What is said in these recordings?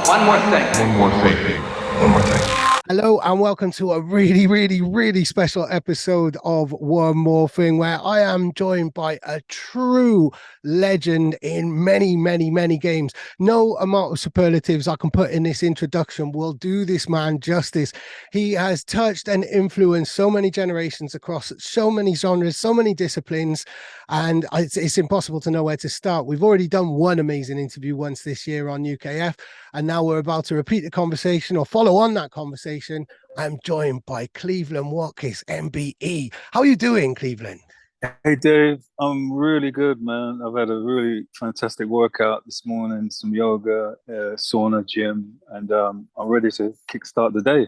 One more thing. One more thing. One more thing. Hello and welcome to a really special episode of One More Thing, where I am joined by a true legend in many games. No amount of superlatives I can put in this introduction will do this man justice. He has touched and influenced so many generations across so many genres, so many disciplines, and it's impossible to know where to start. We've already done one amazing interview once this year on UKF, and now we're about to repeat the conversation or follow on that conversation. I'm joined by Cleveland Watkiss, MBE. How are you doing, Cleveland? Hey Dave, I'm really good, man. I've had a really fantastic workout this morning, some yoga, sauna, gym, and I'm ready to kickstart the day.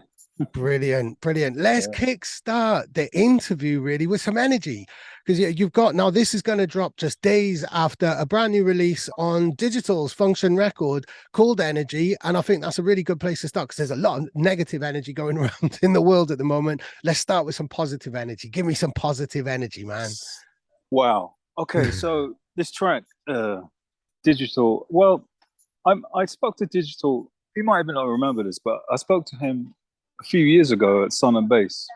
Brilliant. Let's kickstart the interview really with some energy, because you've got, now this is going to drop just days after a brand new release on Digital's Function record called Energy, and I think that's a really good place to start because there's a lot of negative energy going around in the world at the moment. Let's start with some positive energy. Give me some positive energy, man. Wow. Okay, so this track, Digital, well, I spoke to Digital, he might even not remember this, but I spoke to him a few years ago at Sun and Bass.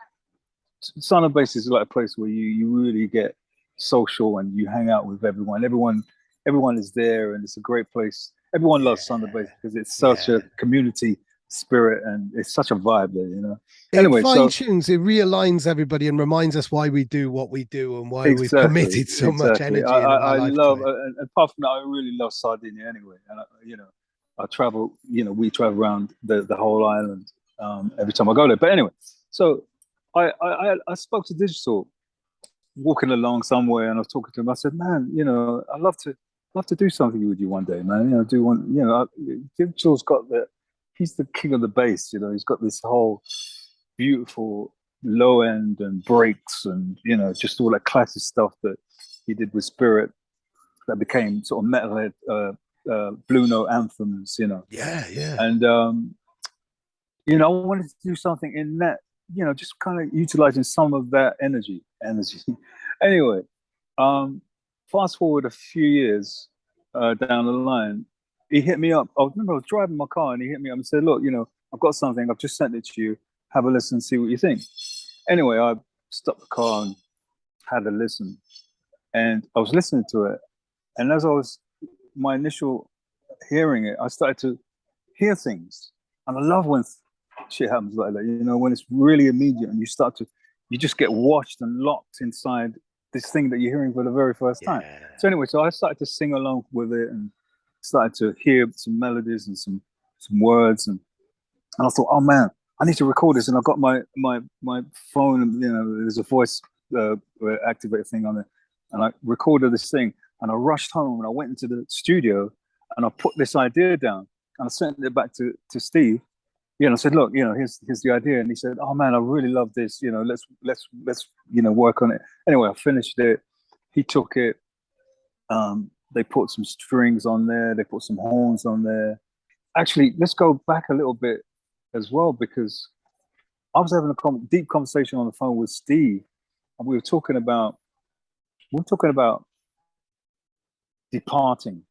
Sun and Bass is like a place where you really get social and you hang out with everyone. Everyone is there, and it's a great place. Everyone loves Sun and Bass because it's such a community spirit and it's such a vibe there, you know. Anyway, it fine-tunes, it realigns everybody and reminds us why we do what we do and why we've committed so much energy. I love, and apart from that, I really love Sardinia anyway. And I travel, we travel around the whole island every time I go there. But anyway, so I spoke to Digital walking along somewhere, and I was talking to him. I said, man, I'd love to do something with you one day, man. Digital's got he's the king of the bass, he's got this whole beautiful low end and breaks and, just all that classic stuff that he did with Spirit that became sort of metalhead, blue note anthems, Yeah. And, I wanted to do something in that, just kind of utilizing some of that energy. Anyway, fast forward a few years down the line, he hit me up. I remember I was driving my car and he hit me up and said, look, I've got something. I've just sent it to you. Have a listen, see what you think. Anyway, I stopped the car and had a listen. And I was listening to it. And as my initial hearing it, I started to hear things. And I love when shit happens like that, when it's really immediate and you just get washed and locked inside this thing that you're hearing for the very first time. So anyway, I started to sing along with it and started to hear some melodies and some words. And I thought, oh man, I need to record this. And I got my phone, and there's a voice activator thing on it. And I recorded this thing and I rushed home and I went into the studio and I put this idea down and I sent it back to Steve. I said, look, here's the idea. And he said, oh man, I really love this. Let's work on it. Anyway, I finished it. He took it. They put some strings on there. They put some horns on there. Actually, let's go back a little bit as well, because I was having a deep conversation on the phone with Steve, and we were talking about departing.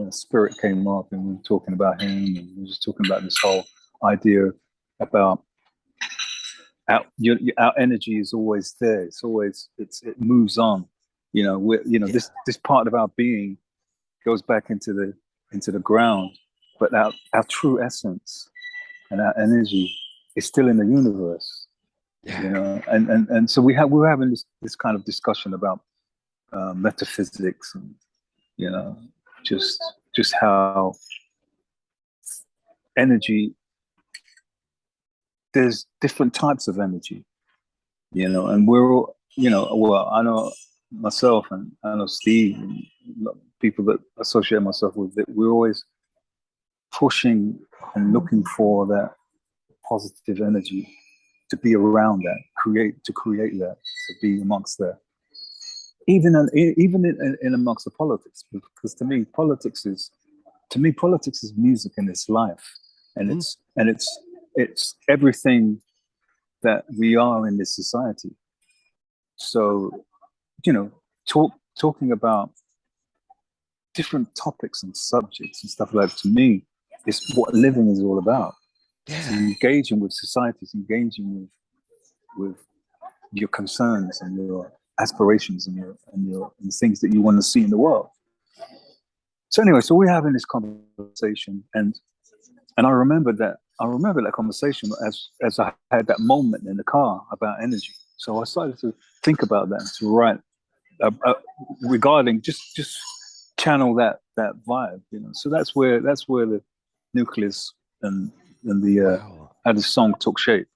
Spirit came up, and we were talking about him, and we were just talking about this whole idea about our energy is always there. It moves on. This part of our being goes back into the ground, but our true essence and our energy is still in the universe. And so we were having this kind of discussion about metaphysics and just how energy, there's different types of energy, and we're all, well, I know myself and I know Steve and people that associate myself with it, we're always pushing and looking for that positive energy, to be around that, to create that, to be amongst that. Even in amongst the politics, because to me politics is music and it's life, and it's everything that we are in this society. So, talking about different topics and subjects and stuff like that, to me, it's what living is all about. It's Yeah. engaging with society, it's engaging with your concerns and your aspirations and the things that you want to see in the world. So anyway, so we're having this conversation, and I remember that conversation as I had that moment in the car about energy. So I started to think about that, to write regarding just channel that vibe, you know. So that's where the nucleus and the Wow. how the song took shape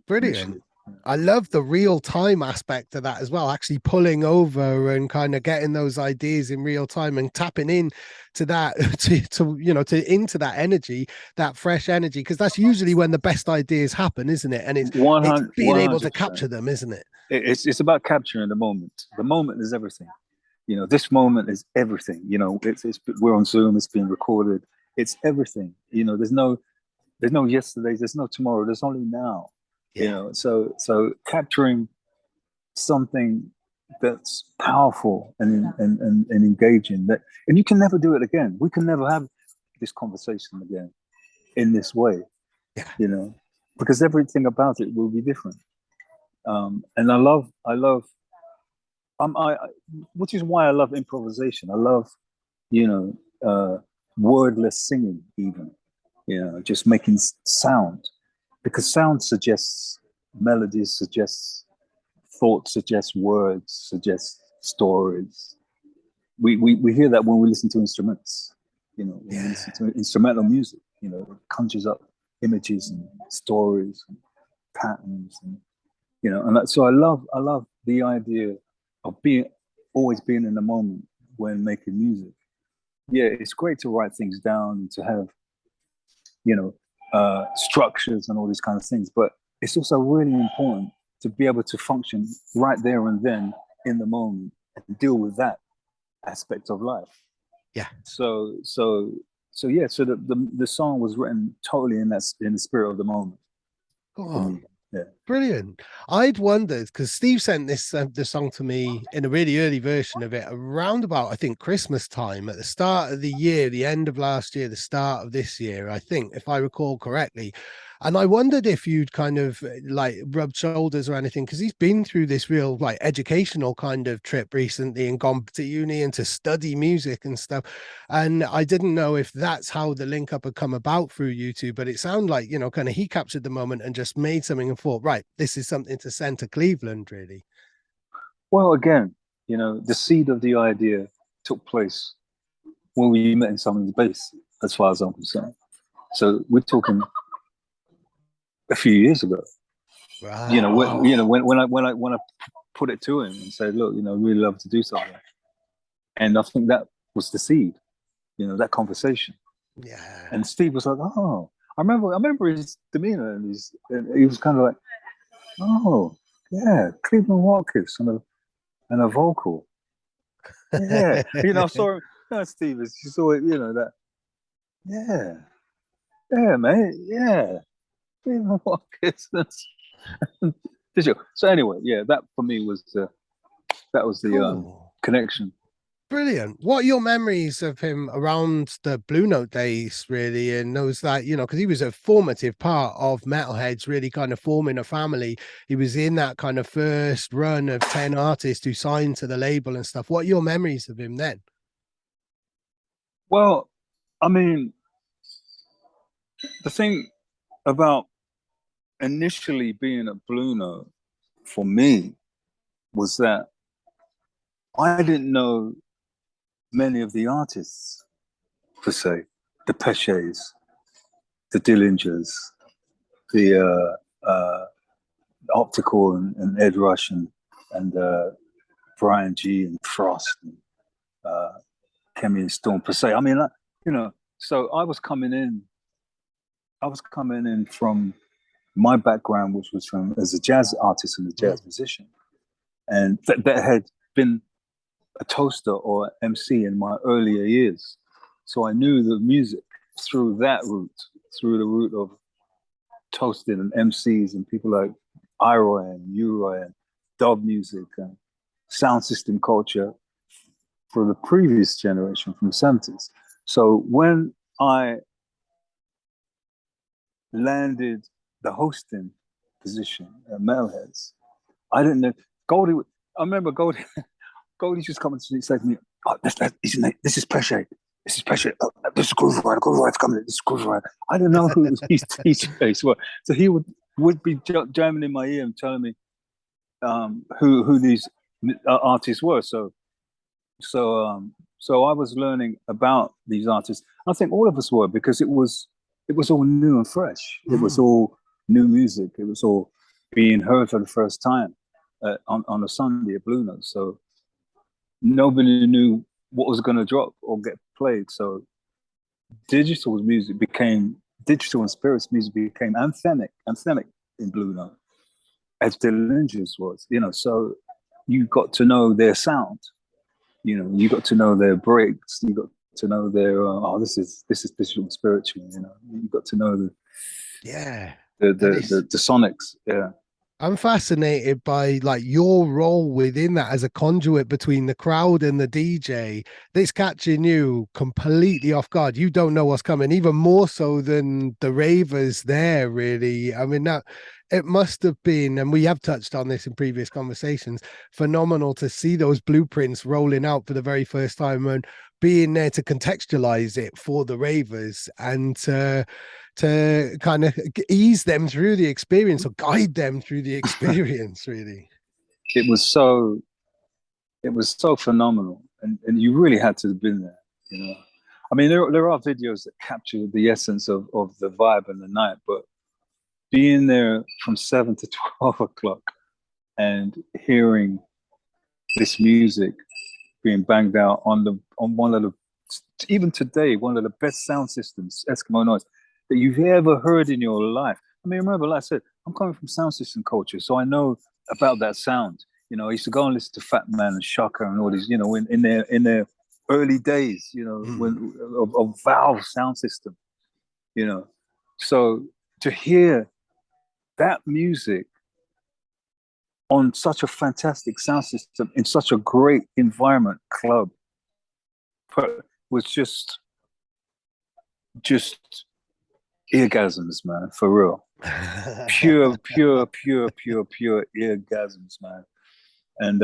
Brilliant. initially. I love the real time aspect of that as well, actually pulling over and kind of getting those ideas in real time and tapping in to that into that energy, that fresh energy, because that's usually when the best ideas happen, isn't it? And it's 100, being able to 100%. capture them, isn't it? It's about capturing the moment. The moment is everything. You know, this moment is everything. You know, we're on Zoom, it's being recorded. It's everything. You know, there's no yesterday, there's no tomorrow, there's only now. Yeah. You know, so capturing something that's powerful and engaging, that, and you can never do it again. We can never have this conversation again in this way. Yeah. You know, because everything about it will be different. And I love, which is why I love improvisation. I love, you know, wordless singing, even, you know, just making sound, because sound suggests melodies, suggests thought, suggests words, suggests stories. We hear that when we listen to instruments, you know, when we listen to instrumental music, you know, it conjures up images and stories and patterns, and you know, and so I love the idea of always being in the moment when making music. Yeah, it's great to write things down and to have, you know, structures and all these kind of things, but it's also really important to be able to function right there and then in the moment and deal with that aspect of life. Yeah. So yeah, so the song was written totally in the spirit of the moment for me. Yeah. Brilliant. I'd wondered because Steve sent this the song to me in a really early version of it around about, I think, Christmas time at the start of the year, the end of last year, the start of this year, I think, if I recall correctly. And I wondered if you'd kind of like rubbed shoulders or anything, because he's been through this real like educational kind of trip recently and gone to uni and to study music and stuff. And I didn't know if that's how the link up had come about through YouTube, but it sounded like, you know, kind of he captured the moment and just made something and thought, right, this is something to send to Cleveland, really. Well, again, you know, the seed of the idea took place when we met in someone's base, as far as I'm concerned. So we're talking a few years ago. Right. You know, Wow. you know, when I put it to him and said, look, you know, I'd really love to do something, and I think that was the seed. You know, that conversation. Yeah. And Steve was like, oh, I remember his demeanor, and he was kind of like, oh, yeah, Cleveland Watkiss and a vocal. Yeah, you know, sorry, no, Steve is just always, you know, that, yeah, yeah, mate, yeah, Cleveland Watkiss. So anyway, yeah, that for me was the Cool. connection. Brilliant. What are your memories of him around the Blue Note days, really? And those that, you know, because he was a formative part of Metalhead's really kind of forming a family. He was in that kind of first run of 10 artists who signed to the label and stuff. What are your memories of him then? Well, I mean, the thing about initially being at Blue Note for me was that I didn't know many of the artists, per se, the Peshays, the Dillingers, the Optical and Ed Rush and Brian G and Frost and Kemi and Storm, per se. I mean, you know, so I was coming in from my background, which was from as a jazz artist and a jazz musician, and that had been a toaster or MC in my earlier years. So I knew the music through that route, through the route of toasting and MCs and people like Iroy and Uroy and dub music and sound system culture for the previous generation from the 70s. So when I landed the hosting position at Metalheads. I didn't know Goldie. I remember Goldie. Goldie just coming to me, said to me, "Oh, this is pressure. This is pressure. Oh, this is Groove Rider. Groove Rider's coming. This is Groove Rider." I didn't know who these DJs were, so he would be jamming in my ear and telling me who these artists were. So I was learning about these artists. I think all of us were, because it was all new and fresh. It was all new music. It was all being heard for the first time on a Sunday at Blue Note. So nobody knew what was going to drop or get played. So digital and spirits music became anthemic in Blue Note, as Dillinger's was. So you got to know their sound. You got to know their breaks. You got to know their this is digital and spiritual. You got to know the sonics. Yeah. I'm fascinated by like your role within that as a conduit between the crowd and the DJ. That's catching you completely off guard. You don't know what's coming, even more so than the ravers there, really. I mean, that it must have been, and we have touched on this in previous conversations, phenomenal to see those blueprints rolling out for the very first time and being there to contextualize it for the ravers and to kind of ease them through the experience or guide them through the experience. Really, it was so phenomenal, and you really had to have been there. I mean, there are videos that capture the essence of the vibe and the night, but being there from 7 to 12 o'clock and hearing this music being banged out on one of the, even today, one of the best sound systems, Eskimo Noise, that you've ever heard in your life. I mean, remember, like I said, I'm coming from sound system culture, so I know about that sound. I used to go and listen to Fat Man and Shaka and all these, in their early days, when of Valve sound system, So to hear that music on such a fantastic sound system in such a great environment, club, was just orgasms, man, for real. pure orgasms, man. And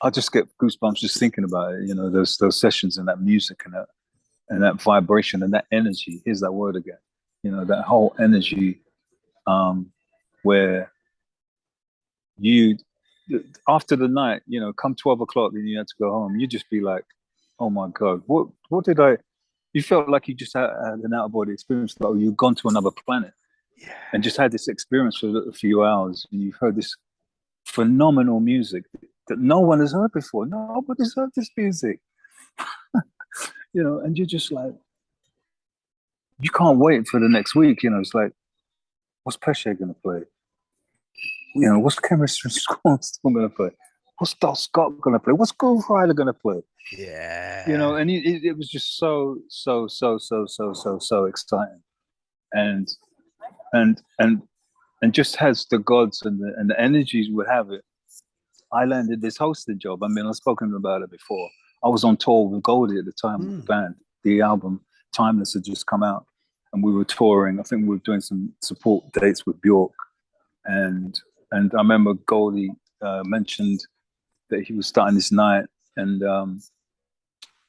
I just get goosebumps just thinking about it. Those sessions and that music and that vibration and that energy. Here's that word again. That whole energy, where you, after the night, come 12 o'clock, then you had to go home. You just be like, oh my God, what did I? You felt like you just had an out of body experience, like you've gone to another planet, and just had this experience for a few hours, and you've heard this phenomenal music that no one has heard before. Nobody's heard this music, and you're just like, you can't wait for the next week. It's like, what's Pesce gonna play? What's Chemistry Storm gonna play? What's Dot Scott gonna play? What's Groove Rider gonna play? Yeah. And it was just so exciting, and just as the gods and the energies would have it, I landed this hosting job. I mean, I've spoken about it before. I was on tour with Goldie at the time with the band. The album Timeless had just come out, and we were touring. I think we were doing some support dates with Bjork, and I remember Goldie mentioned that he was starting this night, and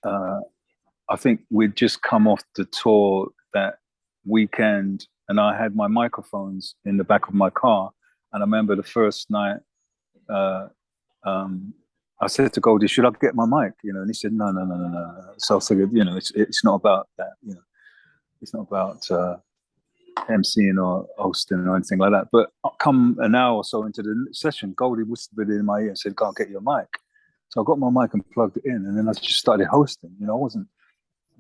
I think we'd just come off the tour that weekend, and I had my microphones in the back of my car. And I remember the first night, I said to Goldie, "Should I get my mic?" And he said, "No." So I figured, it's not about that. It's not about emceeing or hosting or anything like that. But come an hour or so into the session, Goldie whispered in my ear and said, "Go and get your mic." So I got my mic and plugged it in, and then I just started hosting. I wasn't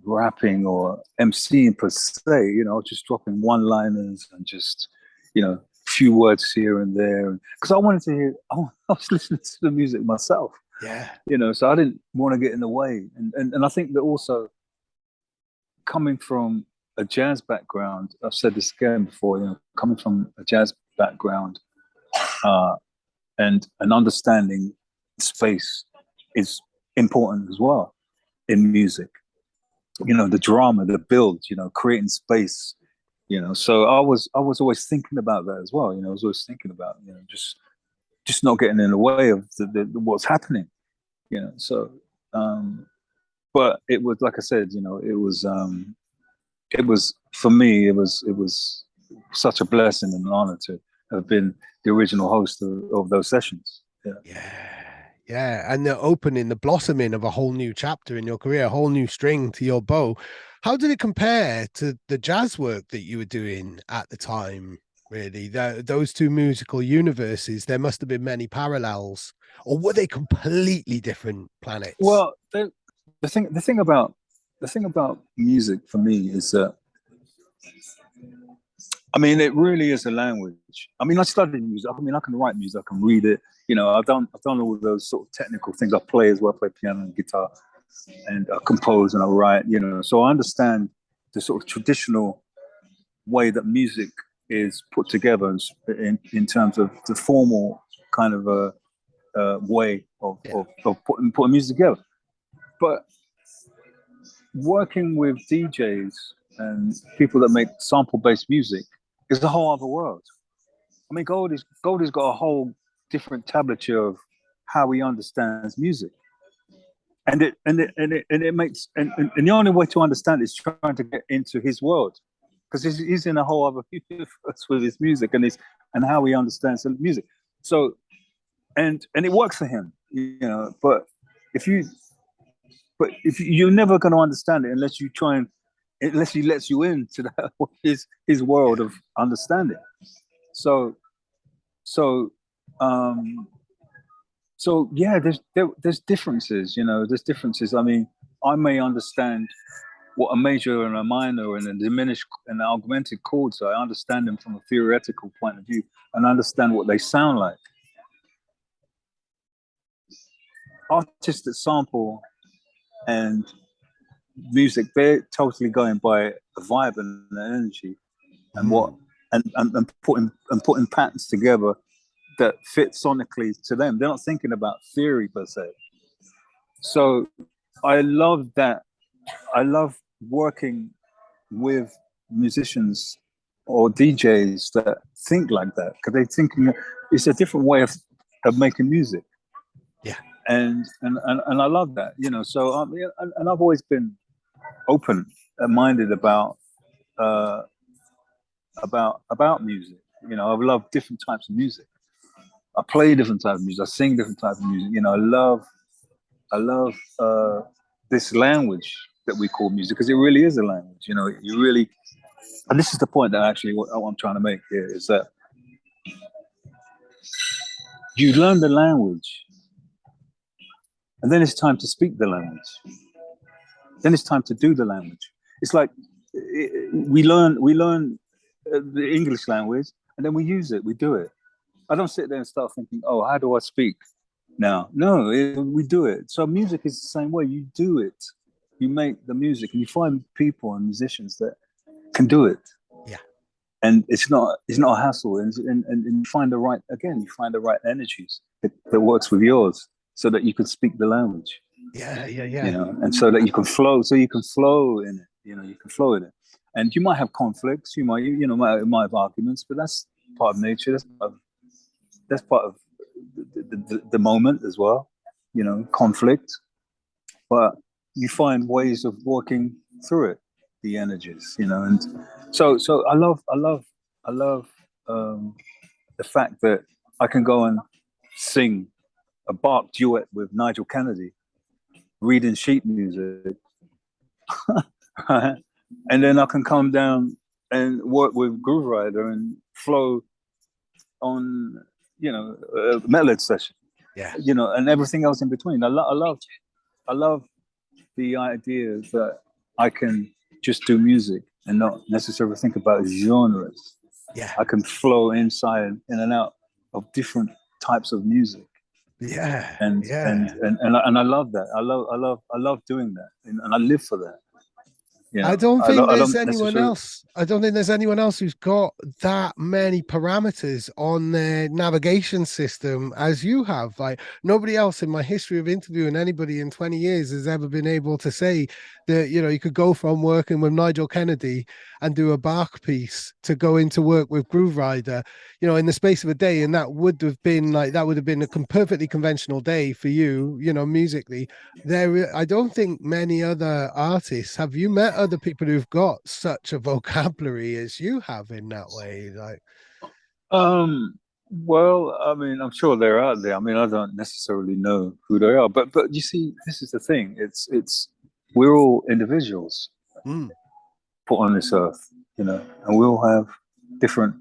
rapping or emceeing per se. I was just dropping one-liners and just, few words here and there, because I wanted to hear. I was listening to the music myself. Yeah. So I didn't want to get in the way, and I think that also coming from a jazz background, I've said this again before. Coming from a jazz background, and understanding space is important as well in music. The drama, the build, creating space you know. So I was always thinking about that as well. You know, I was always thinking about, you know, just not getting in the way of the what's happening. You know, so but it was, like I said, you know, it was for me, it was such a blessing and an honor to have been the original host of those sessions. Yeah, and the opening, the blossoming of a whole new chapter in your career, a whole new string to your bow. How did it compare to the jazz work that you were doing at the time? Really, those two musical universes, there must have been many parallels, or were they completely different planets? Well, the thing about music for me is that, I mean, it really is a language. I mean, I studied music. I mean, I can write music, I can read it. You know, I've done all those sort of technical things. I play as well. I play piano and guitar, and I compose and I write. You know, so I understand the sort of traditional way that music is put together in terms of the formal kind of a way of putting music together. But working with DJs and people that make sample-based music is a whole other world. I mean, Goldie's got a whole different tablature of how he understands music, and it makes and the only way to understand it is trying to get into his world, because he's in a whole other universe with his music and how he understands the music. So, and it works for him, you know. But if you're never going to understand it unless he lets you into that his world of understanding. So yeah, there's differences, you know. There's differences. I mean, I may understand what a major and a minor and a diminished and augmented chords are. I understand them from a theoretical point of view and understand what they sound like. Artists that sample and music, they're totally going by the vibe and the energy and what and putting patterns together that fit sonically to them. They're not thinking about theory per se. So I love that. I love working with musicians or DJs that think like that, because they're thinking it's a different way of making music. Yeah. And I love that, you know. So and I've always been open-minded about music. You know, I love different types of music. I play different types of music. I sing different types of music. You know, I love this language that we call music, because it really is a language. You know, you really, and this is the point that actually what I'm trying to make here is that you learn the language, and then it's time to speak the language. Then it's time to do the language. It's like we learn the English language, and then we use it, we do it. I don't sit there and start thinking, oh, how do I speak now? No, we do it. So music is the same way. You do it. You make the music, and you find people and musicians that can do it. Yeah. And it's not a hassle. And you find the right energies that works with yours, so that you can speak the language. Yeah. You know, and so that you can flow. So you can flow in it. You know, you can flow in it. And you might have conflicts. You might have arguments, but that's part of nature. That's part of the moment as well. You know, conflict. But you find ways of working through it, the energies. You know, and so I love the fact that I can go and sing a Bach duet with Nigel Kennedy, reading sheet music, and then I can come down and work with Groove Rider and flow on, you know, a melody session. Yeah. You know, and everything else in between. I love the idea that I can just do music and not necessarily think about genres. Yeah. I can flow inside, in and out of different types of music. Yeah. And I love that. I love doing that, and I live for that. You know, I don't think there's anyone else I don't think there's anyone else who's got that many parameters on their navigation system as you have. Like nobody else in my history of interviewing anybody in 20 years has ever been able to say that, you know, you could go from working with Nigel Kennedy and do a Bach piece to go into work with Groove Rider, you know, in the space of a day. And that would have been a perfectly conventional day for you, you know, musically. I don't think many other artists. Have you met other people who've got such a vocabulary as you have in that way? Like, Well, I mean, I'm sure they're out there. I mean, I don't necessarily know who they are, but you see, this is the thing. It's we're all individuals put on this earth, you know, and we all have different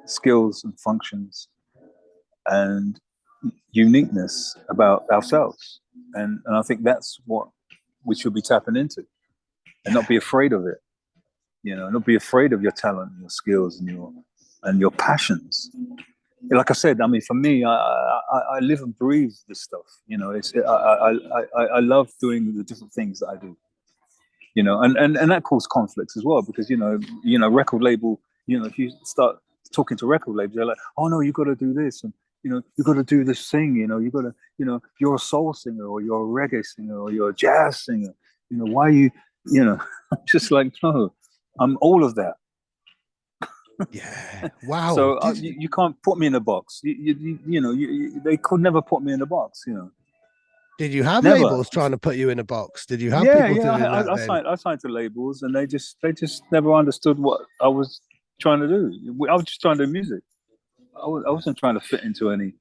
skills and functions and uniqueness about ourselves. And I think that's what we should be tapping into and not be afraid of it. You know, not be afraid of your talent, your skills, and your passions. Like I said, I mean, for me, I live and breathe this stuff. You know, I love doing the different things that I do. You know, and that causes conflicts as well because you know, record label. You know, if you start talking to record labels, they're like, oh no, you got to do this, and you know, you got to do this thing. You know, you got to, you know, you're a soul singer or you're a reggae singer or you're a jazz singer. You know, why you know? I'm just like, no, I'm all of that. yeah, wow. So you can't put me in a box. You know, they could never put me in a box. You know. Did you have Never. labels trying to put you in a box? Did you have Yeah, people yeah. doing that then? I signed to labels, and they just never understood what I was trying to do. I was just trying to do music. I wasn't trying to fit into any.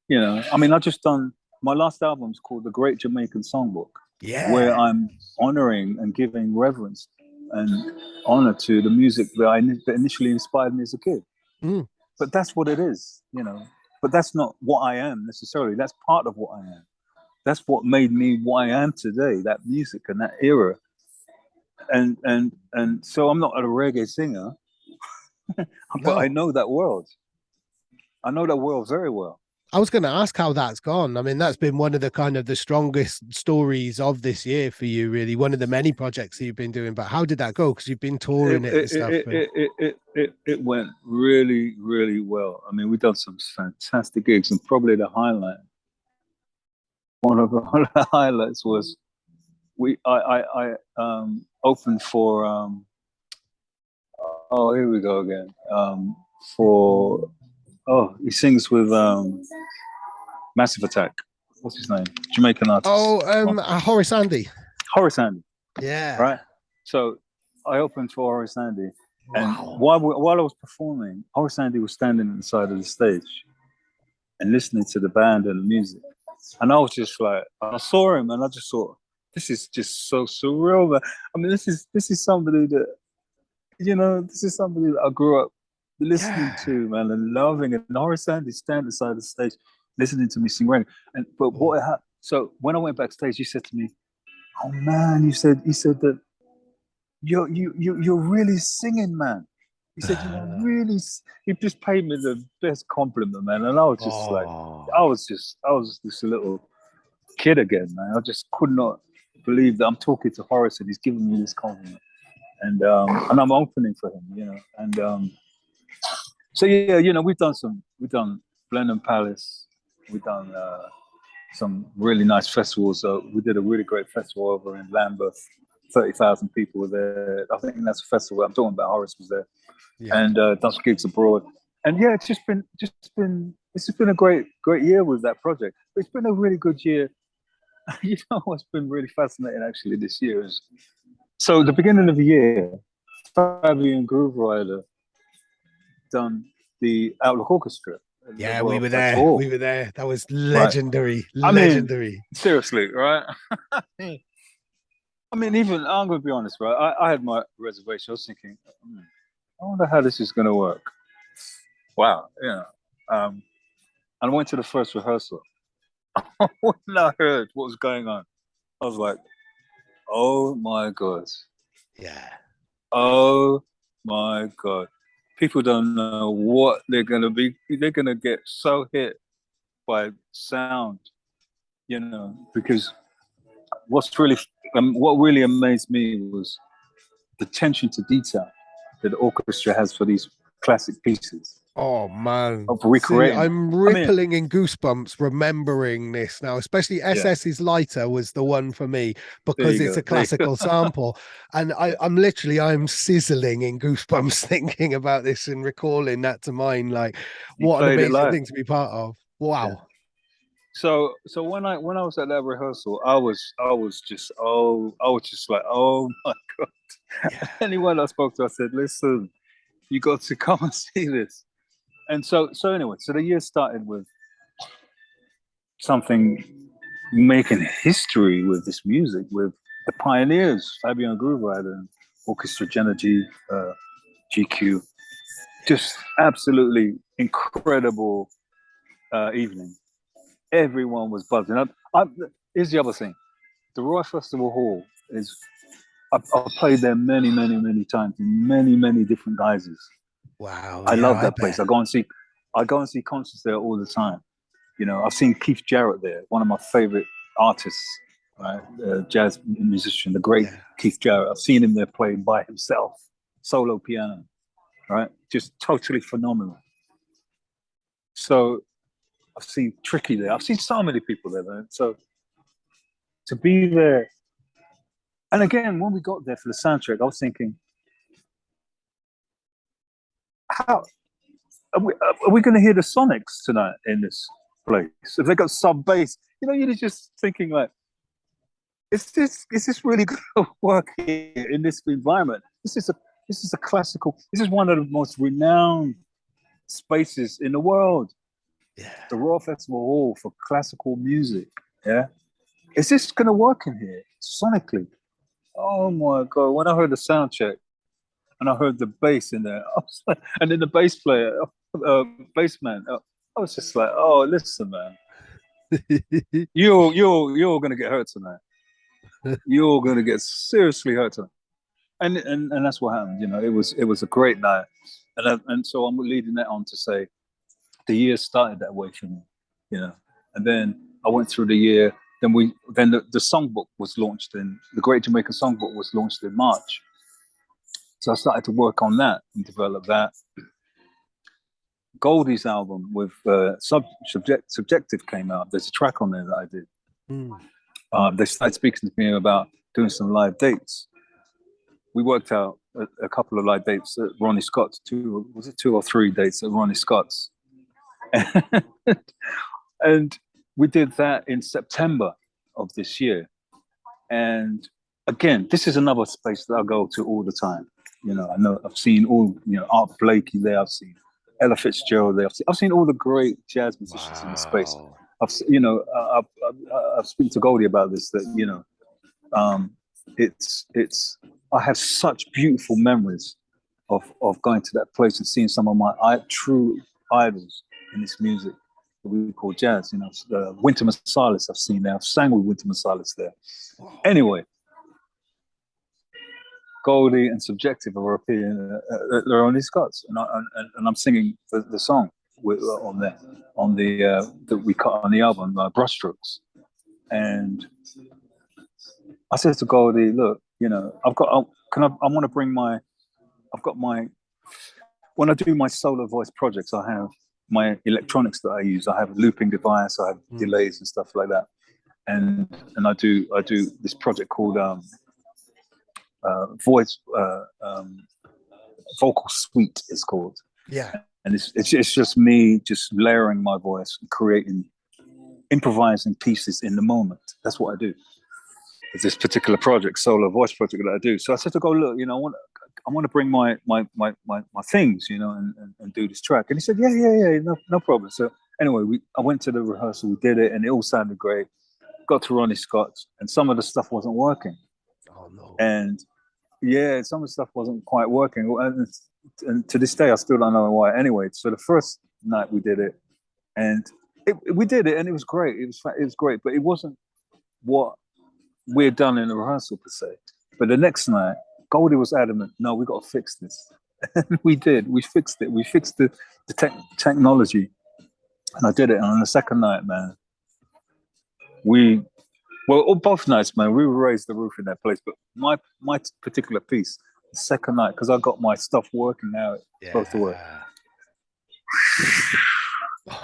You know, I mean, I just done my last album is called The Great Jamaican Songbook, where Yeah. I'm honoring and giving reverence and honor to the music that initially inspired me as a kid. But that's what it is, you know. But that's not what I am necessarily. That's part of what I am. That's what made me what I am today. That music and that era. And so I'm not a reggae singer, but I know that world. I know that world very well. I was going to ask how that's gone. I mean, that's been one of the kind of the strongest stories of this year for you, really. One of the many projects that you've been doing. But how did that go? Because you've been touring it and stuff. It went really, really well. I mean, we've done some fantastic gigs, and probably the highlight, one of the highlights was I opened for oh, here we go again. For he sings with Massive Attack. What's his name? Jamaican artist. Horace Andy. Horace Andy. Yeah. Right. So I opened for Horace Andy, and Wow. while I was performing, Horace Andy was standing at the side of the stage and listening to the band and the music, and I was just like, I saw him, and I just thought, this is just so surreal. Man. I mean, this is somebody that, you know, this is somebody that I grew up listening to, man, and loving. And Horace Andy standing beside the stage, listening to me sing reggae. And but so when I went backstage, he said to me, "Oh man," he said that you're really singing, man. He said, really. He just paid me the best compliment, man. And I was just like, I was this little kid again, man. I just could not believe that I'm talking to Horace and he's giving me this compliment. And I'm opening for him, you know. And so yeah, you know, we've done Blenheim Palace, we've done some really nice festivals. We did a really great festival over in Lambeth. 30,000 people were there. I think that's a festival. I'm talking about. Horace was there, and done some gigs abroad. And yeah, it's been a great year with that project. It's been a really good year. You know what's been really fascinating actually this year is, so the beginning of the year, Fabi and Groove Rider done the Outlook Orchestra. Yeah, we were there. We were there. That was legendary. Right. Legendary. I mean, seriously, right? I mean, even I'm going to be honest, right? I had my reservation. I was thinking, I wonder how this is going to work. Wow, yeah. And I went to the first rehearsal. When I heard what was going on, I was like, oh my God. Yeah. Oh my God. People don't know what they're going to be. They're going to get so hit by sound, you know, because what really amazed me was the attention to detail. that the orchestra has for these classic pieces. Oh man, of recreating. I'm rippling in goosebumps remembering this now, especially SS's Lighter was the one for me because it's a classical sample. And I'm sizzling in goosebumps thinking about this and recalling that to mind. Like, what an amazing thing to be part of. Wow. Yeah. So when I was at that rehearsal, I was just like, oh my God. Yeah. Anyone I spoke to, I said, listen, you got to come and see this. And so anyway, so the year started with something making history with this music, with the pioneers, Fabian Grooverider and Orchestra Genergy, GQ. Just absolutely incredible evening. Everyone was buzzing. Here's the other thing. The Royal Festival Hall is, I've played there many times in many different guises. Wow. I love that place. I go and see concerts there all the time. You know, I've seen Keith Jarrett there, one of my favorite artists, right? Jazz musician, the great Keith Jarrett. I've seen him there playing by himself, solo piano, right? Just totally phenomenal. So I've seen Tricky there. I've seen so many people there, man. So to be there, and again, when we got there for the soundtrack, I was thinking, how are we going to hear the Sonics tonight in this place? If they got sub bass, you know, you're just thinking like, is this really going to work here in this environment? This is a classical. This is one of the most renowned spaces in the world. Yeah, the Royal Festival Hall for classical music. Yeah, is this going to work in here sonically? Oh my God! When I heard the sound check and I heard the bass in there, and then the bass player, bass man, I was just like, oh, listen, man, you're going to get hurt tonight. You're going to get seriously hurt tonight. And that's what happened. You know, it was a great night, and so I'm leading that on to say, the year started that way for me, you know, and then I went through the year. Then the songbook was launched the Great Jamaican Songbook was launched in March. So I started to work on that and develop that. Goldie's album with Subjective came out. There's a track on there that I did. They started speaking to me about doing some live dates. We worked out a couple of live dates at Ronnie Scott's, 2 or 3 dates at Ronnie Scott's. And we did that in September of this year. And again, this is another space that I go to all the time. You know, I've seen all, you know, Art Blakey there. I've seen Ella Fitzgerald there. I've seen all the great jazz musicians in the space. I've spoken to Goldie about this, that, you know, I have such beautiful memories of going to that place and seeing some of my true idols in this music that we call jazz. You know, Wynton Marsalis I've seen there. I've sang with Wynton Marsalis there. Anyway, Goldie and Subjective are appearing at Ronnie Scott's, and I'm singing the song on the that we cut on the album, Brushstrokes. And I said to Goldie, look, you know, I want to bring when I do my solo voice projects, I have my electronics that I use. I have a looping device, I have delays and stuff like that. And I do this project called Vocal Suite, it's called. Yeah. And it's just me just layering my voice and creating, improvising pieces in the moment. That's what I do. It's this particular project, solo voice project that I do. So I said to go, look, you know, I want to bring my things, you know, and do this track. And he said, yeah, no problem. So anyway, I went to the rehearsal, we did it, and it all sounded great. Got to Ronnie Scott's, and some of the stuff wasn't working. Oh no. And yeah, some of the stuff wasn't quite working. And to this day, I still don't know why. Anyway, so the first night we did it, and we did it, and it was great. It was great, but it wasn't what we had done in the rehearsal per se. But the next night, Goldie was adamant, no, we got to fix this. And we did. We fixed it. We fixed the technology, and I did it. And on the second night, man, both nights, man, we raised the roof in that place. But my particular piece, the second night, because I got my stuff working now. It's supposed to work.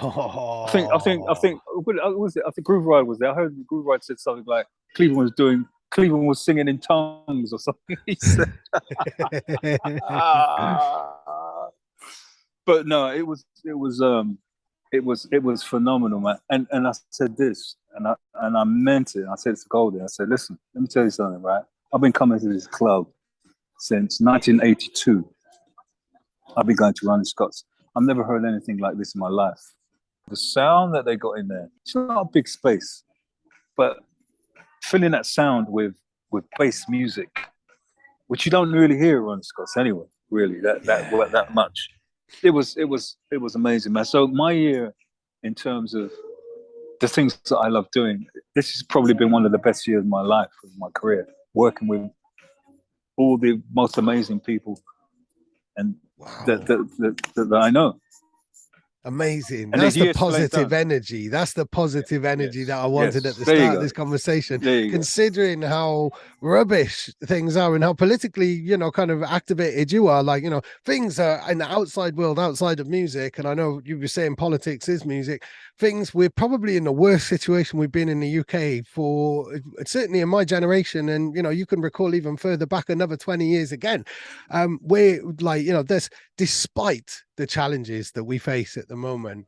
Oh. I think what was it? I think Groove Ride was there. I heard Groove Ride said something like Cleveland was singing in tongues or something. He said. But no, it was phenomenal, man. And I said this, and I meant it. I said to Goldie, I said, listen, let me tell you something, right? I've been coming to this club since 1982. I've been going to Ronnie Scott's. I've never heard anything like this in my life. The sound that they got in there, it's not a big space, but filling that sound with bass music, which you don't really hear at Ronnie Scott's anyway, really, that much. It was amazing, man. So my year, in terms of the things that I love doing, this has probably been one of the best years of my life, of my career, working with all the most amazing people and that I know. Amazing. And That's the positive energy. That's the positive energy that I wanted at the start of this conversation. Considering how rubbish things are and how politically, kind of activated you are, like, things are in the outside world, outside of music. And I know you were saying politics is music. We're probably in the worst situation we've been in the UK for, certainly in my generation. And, you can recall even further back another 20 years again. We're like, there's, despite the challenges that we face at the moment,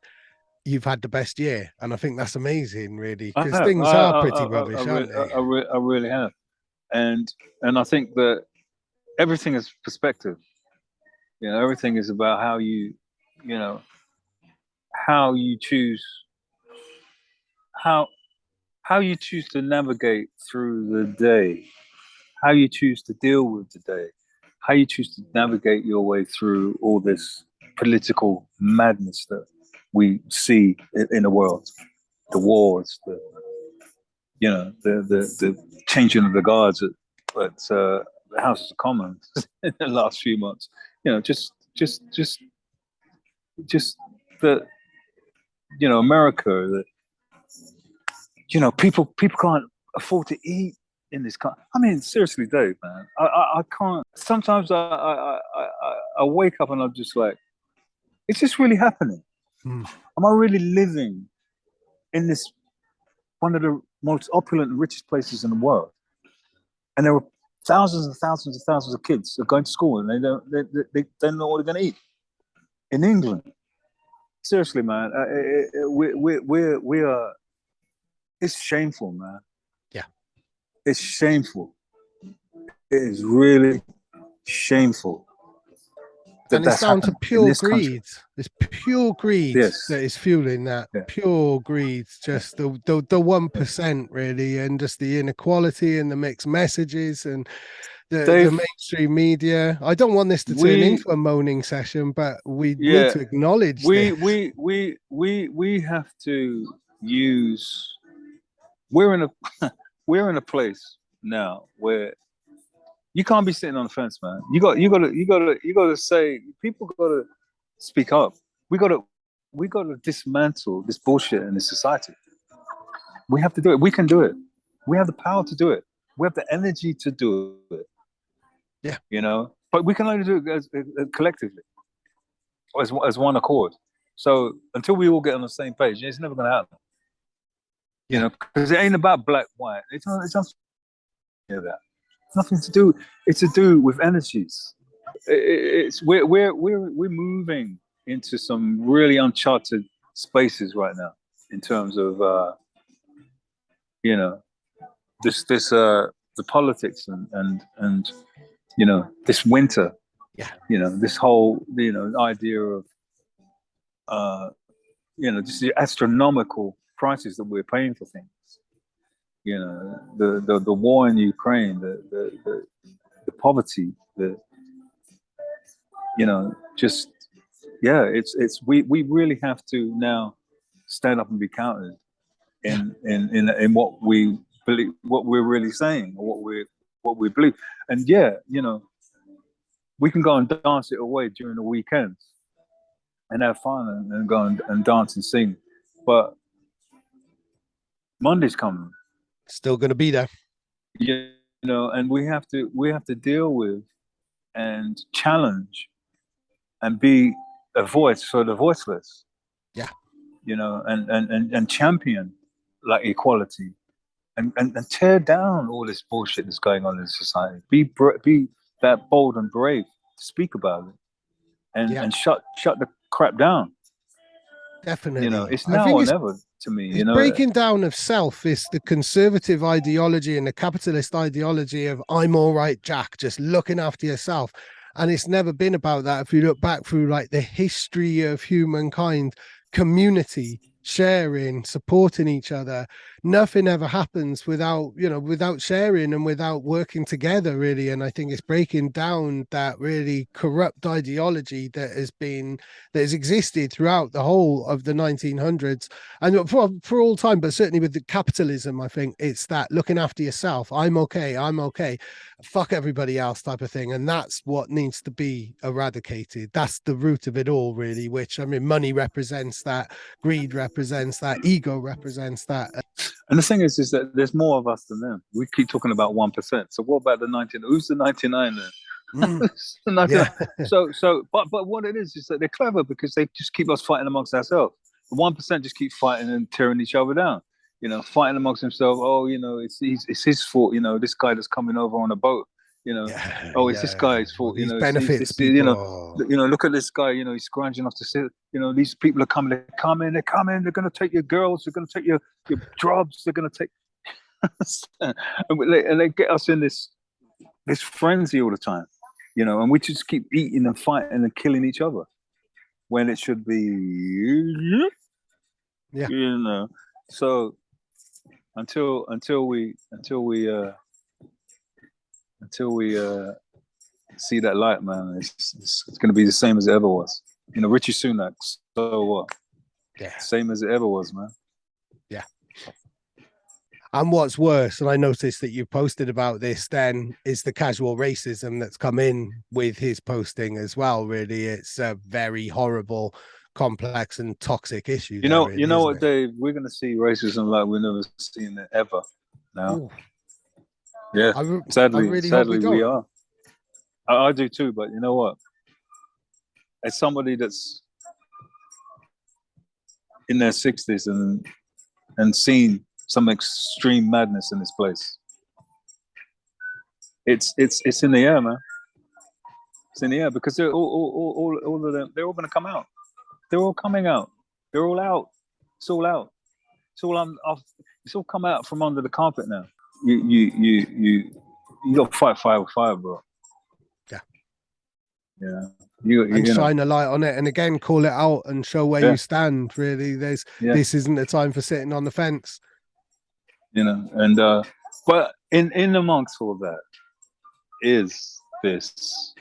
you've had the best year, and I think that's amazing, really, because things are pretty rubbish, aren't they? I really have, and I think that everything is perspective. Everything is about how you choose how you choose to navigate through the day, how you choose to deal with the day, how you choose to navigate your way through all this political madness that we see in the world, the wars, the changing of the guards at the Houses of Commons in the last few months. Just the America, that people can't afford to eat in this country. I mean, seriously, Dave, man, I can't. Sometimes I wake up and I'm just like, is this really happening? Am I really living in this one of the most opulent and richest places in the world? And there are thousands and thousands and thousands of kids that are going to school and they don't know what they're going to eat in England. Seriously, man, we are. It's shameful, man. Yeah, it's shameful. It is really shameful. And it's down to pure greed. It's pure greed that is fueling that. Pure greed, just the 1%, really, and just the inequality and the mixed messages and the mainstream media. I don't want this to turn into a moaning session, but we need to acknowledge we have to use. We're in a place now where you can't be sitting on the fence, man. You got to say, people got to speak up. We got to dismantle this bullshit in this society. We have to do it. We can do it. We have the power to do it. We have the energy to do it. Yeah. But we can only do it as collectively, as one accord. So until we all get on the same page, it's never going to happen. Because it ain't about black, white. It's not that. It's nothing to do. It's to do with energies. We're moving into some really uncharted spaces right now in terms of the politics and this winter. Yeah. This whole idea of just the astronomical prices that we're paying for things. The war in Ukraine, the poverty, it's we really have to now stand up and be counted in what we believe, what we're really saying, or what we believe. And we can go and dance it away during the weekends and have fun and go and dance and sing, but Monday's coming. Still going to be there. And we have to deal with and challenge and be a voice for the voiceless. Yeah. You know, and champion like equality and tear down all this bullshit that's going on in society. Be that bold and brave to speak about it and shut the crap down. Definitely. You know, it's I now think or it's never to me, you It's know. breaking down of self. Is the conservative ideology and the capitalist ideology of I'm all right, Jack, just looking after yourself. And it's never been about that. If you look back through like the history of humankind, community, sharing, supporting each other, nothing ever happens without, without sharing and without working together, really. And I think it's breaking down that really corrupt ideology that has existed throughout the whole of the 1900s and for all time, but certainly with the capitalism, I think it's that looking after yourself. I'm okay, fuck everybody else type of thing. And that's what needs to be eradicated. That's the root of it all, really, which, I mean, money represents that, greed represents that, ego represents that. And the thing is that there's more of us than them. We keep talking about 1%. So what about the 19? Who's the 99 then? The 99. Yeah. But what it is that they're clever because they just keep us fighting amongst ourselves. The 1% just keep fighting and tearing each other down. You know, fighting amongst themselves. Oh, you know, it's his fault. You know, this guy that's coming over on a boat. You know, it's this guy's fault. These you know, benefits it's, people. you know, look at this guy. You know, he's scrounging off to sit. You know, these people are coming. They're coming. They're going to take your girls. They're going to take your jobs. They're going to take. and they get us in this frenzy all the time. You know, and we just keep eating and fighting and killing each other when it should be. Yeah. You know, so until we see that light, man, it's going to be the same as it ever was. You know, Richie Sunak. So what? Yeah. Same as it ever was, man. Yeah. And what's worse, and I noticed that you posted about this then, is the casual racism that's come in with his posting as well. Really, it's a very horrible, complex, and toxic issue. You know, really, what, Dave? We're going to see racism like we've never seen it ever. Now, ooh. Yeah, sadly, really hope we are. I do too, but you know what? As somebody that's in their 60s and seen some extreme madness in this place, it's in the air, man. It's in the air because they're all of them. They're all going to come out. They're all coming out. They're all out. It's all out. It's all It's all come out from under the carpet now. You got to fight fire with fire, bro. Yeah. Yeah. And shine a light on it, and again, call it out and show where you stand. Really, this isn't the time for sitting on the fence. You know, and but in amongst all that is this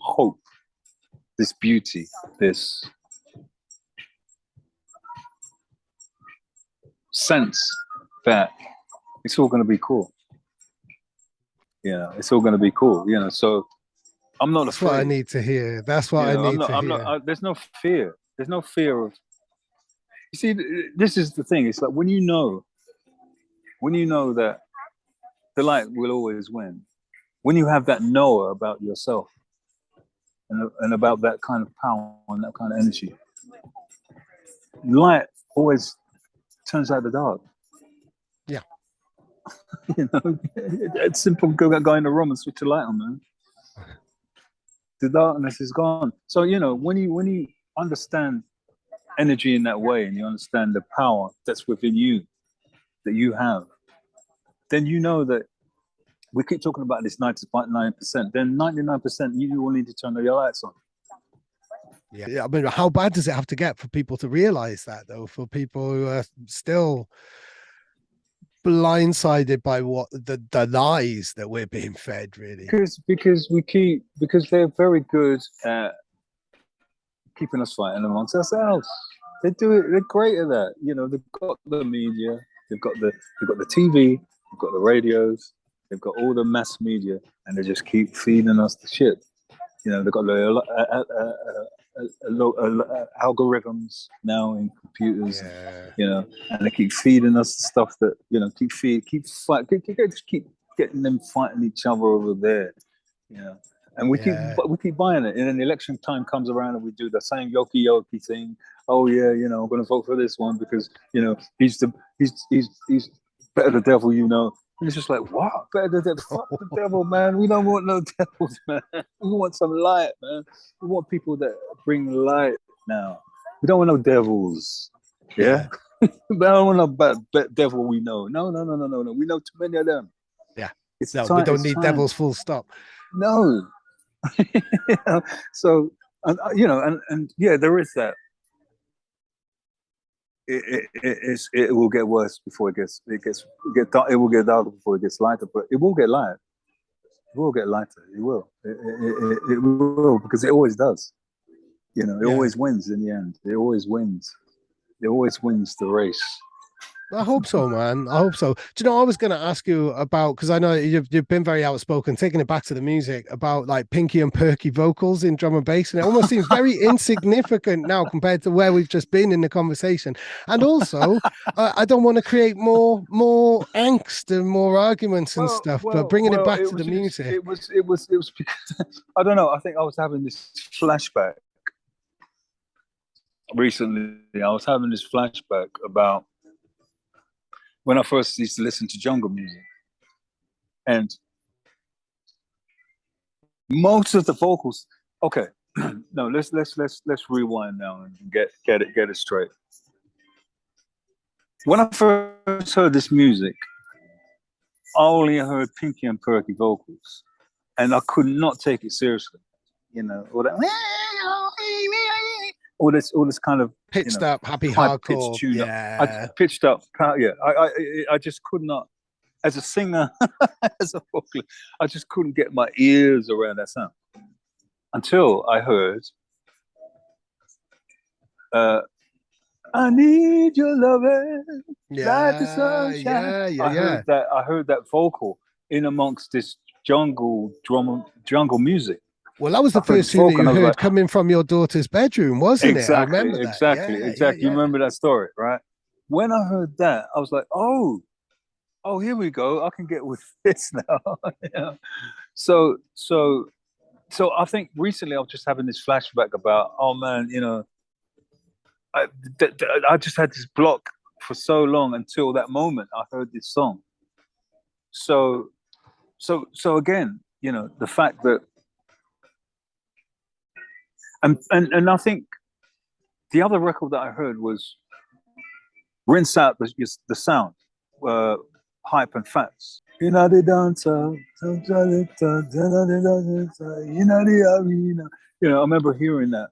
hope, this beauty, this sense that it's all going to be cool. It's all going to be cool. So I'm not That's afraid. what I need to hear. That's what I need to hear. There's no fear. There's no fear of. You see, this is the thing. It's like when you know that the light will always win. When you have that knower about yourself and about that kind of power and that kind of energy, light always turns out the dark. Yeah. It's simple. Go in the room and switch the light on, man. The darkness is gone. So when you understand energy in that way, and you understand the power that's within you, that you have, then you know that we keep talking about this 99%. Then 99%, you will need to turn your lights on. Yeah, I mean, how bad does it have to get for people to realize that, though? For people who are still blindsided by what the lies that we're being fed, really. Because they're very good at keeping us fighting amongst ourselves. They do it. They're great at that. They've got the media, they've got the TV, they've got the radios, they've got all the mass media, and they just keep feeding us the shit. They've got algorithms now in computers, and they keep feeding us stuff that keep getting them fighting each other over there. you know. And we keep buying it, and then the election time comes around, and we do the same yoki thing. Oh yeah, you know, I'm going to vote for this one because you know he's better the devil, you know. And it's just like, what? Better the devil? Fuck the devil, man. We don't want no devils, man. We want some light, man. We want people that bring light now. We don't want no devils. Yeah. But I don't want no bad devil we know. No. We know too many of them. Yeah. It's no, time, we don't need devils, full stop. No. You know, so, and you know, and yeah, there is that. It will get worse before it will get darker before it gets lighter, but it will get light. It will get lighter. It will. It will, because it always does. You know, it always wins in the end. It always wins. It always wins the race. I hope so, man. I hope so. Do you know, I was going to ask you about, because I know you've been very outspoken, taking it back to the music, about like pinky and perky vocals in drum and bass. And it almost seems very insignificant now compared to where we've just been in the conversation. And also, I don't want to create more angst and more arguments and stuff, but bringing it back to the music. It was because, I don't know, I think I was having this flashback recently. I was having this flashback about when I first used to listen to jungle music, and most of the vocals. Okay, no, let's rewind now and get it straight. When I first heard this music, I only heard pinky and perky vocals, and I could not take it seriously. You know, all this kind of pitched up, happy hardcore, tune. Yeah, I pitched up. Yeah, I just could not, as a singer, as a vocalist, I just couldn't get my ears around that sound until I heard, I need your loving, like the sunshine. I heard that vocal in amongst this jungle music. Well, that was the first tune that you heard like, coming from your daughter's bedroom, wasn't it? I remember that. Exactly. You remember that story, right? When I heard that, I was like, oh, here we go. I can get with this now. Yeah. So I think recently I was just having this flashback about, oh man, you know, I just had this block for so long until that moment I heard this song. So again, you know, the fact that, and I think the other record that I heard was Rinse Out the Sound, Hype and Fats. You know the dancer, you know the arena. You know, I remember hearing that,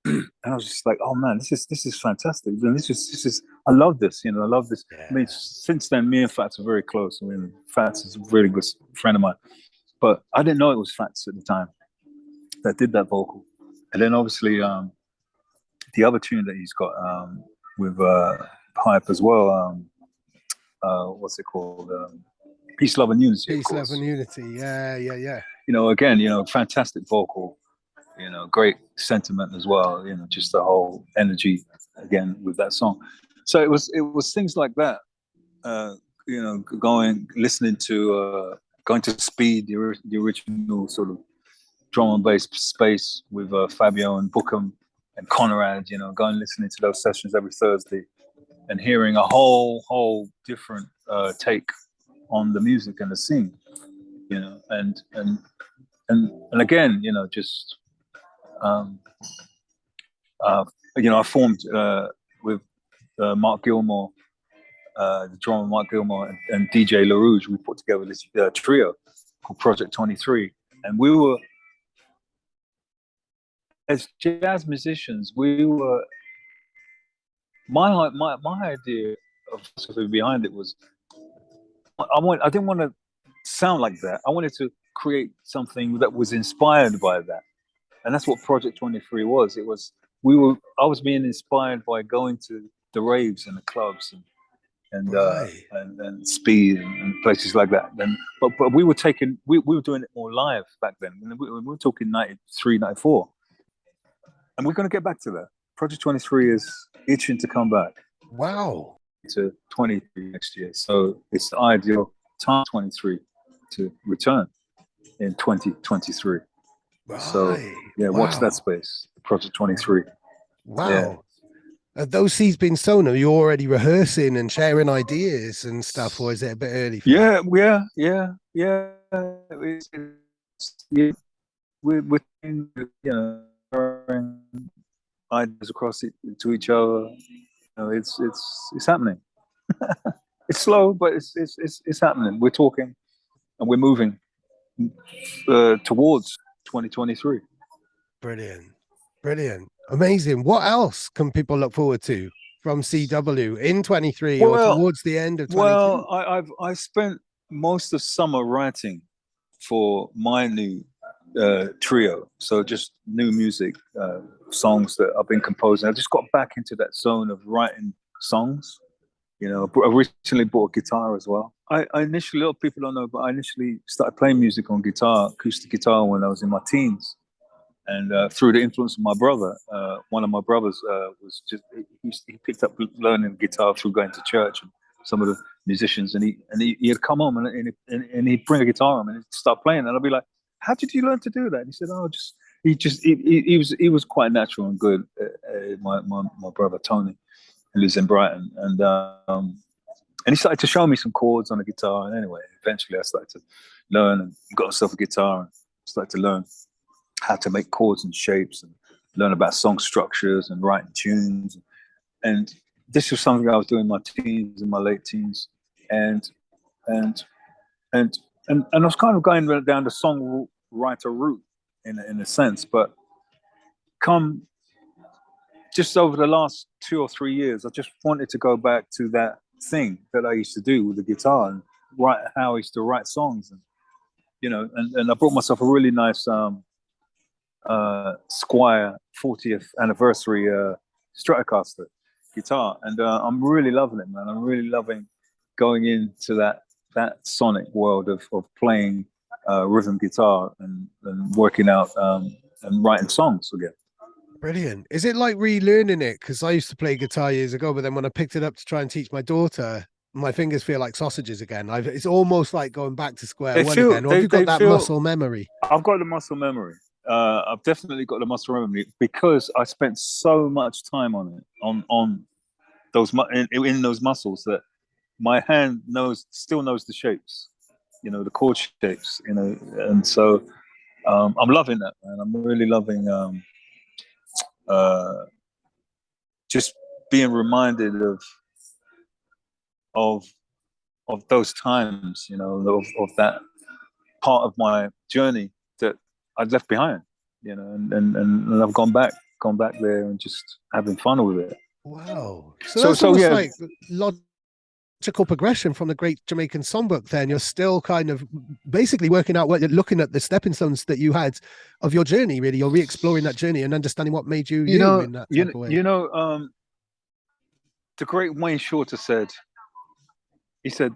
and I was just like, "Oh man, this is fantastic!" And this is I love this. You know, I love this. Yeah. I mean, since then, me and Fats are very close. I mean, Fats is a really good friend of mine, but I didn't know it was Fats at the time that did that vocal. And then obviously the other tune that he's got with Hype as well, what's it called? Peace, Love and Unity. Peace, Love and Unity, yeah. You know, again, you know, fantastic vocal, you know, great sentiment as well, you know, just the whole energy again with that song. So it was things like that, you know, going to Speed, the original sort of drum and bass space with Fabio and Bookham and Conrad, you know, going listening to those sessions every Thursday and hearing a whole different take on the music and the scene, you know, and again, you know, just you know, I formed with Mark Gilmore, the drummer Mark Gilmore and DJ LaRouge. We put together this trio called Project 23, and we were, as jazz musicians, we were. My idea of something behind it was, I didn't want to sound like that. I wanted to create something that was inspired by that, and that's what Project 23 was. I was being inspired by going to the raves and the clubs and Speed and places like that. But we were doing it more live back then. We were talking 93, 94. And we're going to get back to that. Project 23 is itching to come back. Wow. To 23 next year. So it's the ideal time, 23, to return. in 2023. Right. So yeah, Wow. watch that space, Project 23. Wow. Yeah. Have those seeds been sown? Are you already rehearsing and sharing ideas and stuff, or is it a bit early for that? Yeah. Yeah. We're throwing ideas across to each other. It's happening. It's slow, but it's happening. We're talking and we're moving towards 2023. Brilliant. Brilliant. Amazing. What else can people look forward to from CW in 23 or Well, towards the end of 22? I spent most of summer writing for my new trio. So just new music, songs that I've been composing. I just got back into that zone of writing songs. I recently bought a guitar as well. I initially, a lot of people don't know, but I initially started playing music on guitar, acoustic guitar, when I was in my teens. And through the influence of my brother, one of my brothers was just he picked up learning guitar through going to church and some of the musicians, and he'd come home and he'd bring a guitar home and he'd start playing, and I'd be like, "How did you learn to do that?" And he said, "Oh, he was quite natural and good." My brother Tony, who lives in Brighton, and he started to show me some chords on the guitar. And anyway, eventually I started to learn and got myself a guitar and started to learn how to make chords and shapes and learn about song structures and writing tunes. And this was something I was doing in my teens and my late teens. And and and I was kind of going down the songwriter route in a sense, but come just over the last 2 or 3 years, I just wanted to go back to that thing that I used to do with the guitar and write how I used to write songs. And and I brought myself a really nice Squire 40th anniversary Stratocaster guitar, and I'm really loving it, man. I'm really loving going into that sonic world of playing rhythm guitar and working out and writing songs again. Brilliant. Is it like relearning it? Because I used to play guitar years ago, but then when I picked it up to try and teach my daughter, my fingers feel like sausages again. It's almost like going back to square one again. Or have you got that muscle memory? I've got the muscle memory. I've definitely got the muscle memory because I spent so much time on it, on those in those muscles, that my hand still knows the shapes, the chord shapes, and so I'm loving that, man. I'm really loving just being reminded of those times, of that part of my journey that I'd left behind, and I've gone back there and just having fun with it. Wow. So that's almost yeah, like logical progression from the great Jamaican songbook. Then you're still kind of basically working out what you're looking at, the stepping stones that you had of your journey. Really, you're re-exploring that journey and understanding what made you in that type of way. The great Wayne Shorter said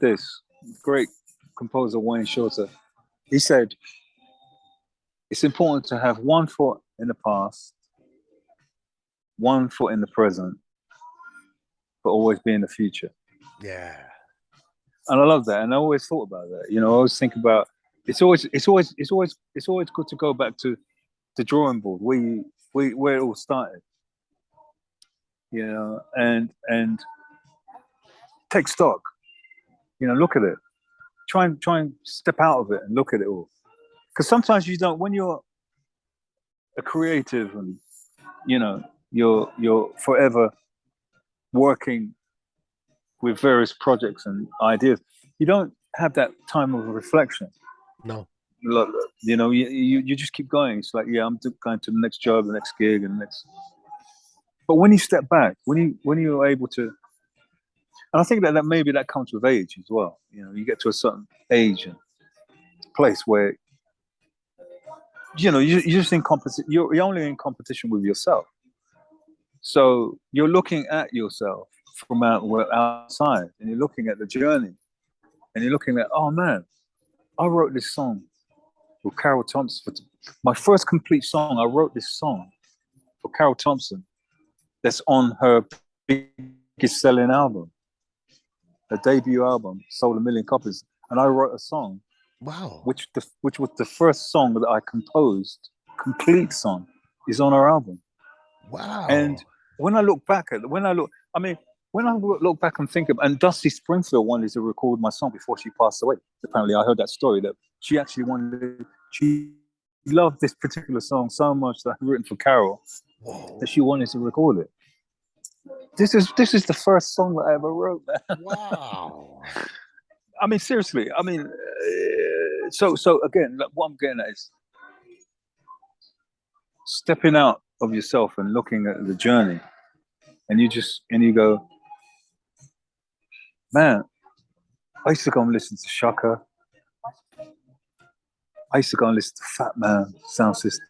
this. Great composer Wayne Shorter. He said, "It's important to have one foot in the past, one foot in the present, but always be in the future." Yeah. And I love that. And I always thought about that. I always think about it's always good to go back to the drawing board where it all started. And take stock. Look at it. Try and step out of it and look at it all. Because sometimes you don't, when you're a creative and you're forever working with various projects and ideas, you don't have that time of reflection. No. You just keep going. It's like, yeah, I'm going to the next job, the next gig, and the next. But when you step back, when you're able to, and I think that maybe that comes with age as well. You get to a certain age and place where you're just in competition. You're only in competition with yourself. So you're looking at yourself from outside, and you're looking at the journey, and you're looking at, oh man, I wrote this song with Carol Thompson. My first complete song, I wrote this song for Carol Thompson that's on her biggest selling album. Her debut album sold 1 million copies. And I wrote a song Wow. which was the first song that I composed, complete song, is on our album. Wow. And when I look back, and think of, and Dusty Springfield wanted to record my song before she passed away. Apparently, I heard that story that she actually she loved this particular song so much that I'd written for Carol. Whoa. That she wanted to record it. This is the first song that I ever wrote. Wow. I mean, seriously. I mean, so again, what I'm getting at is stepping out of yourself and looking at the journey, and you go, man, I used to go and listen to Shaka. I used to go and listen to Fat Man, Sound System,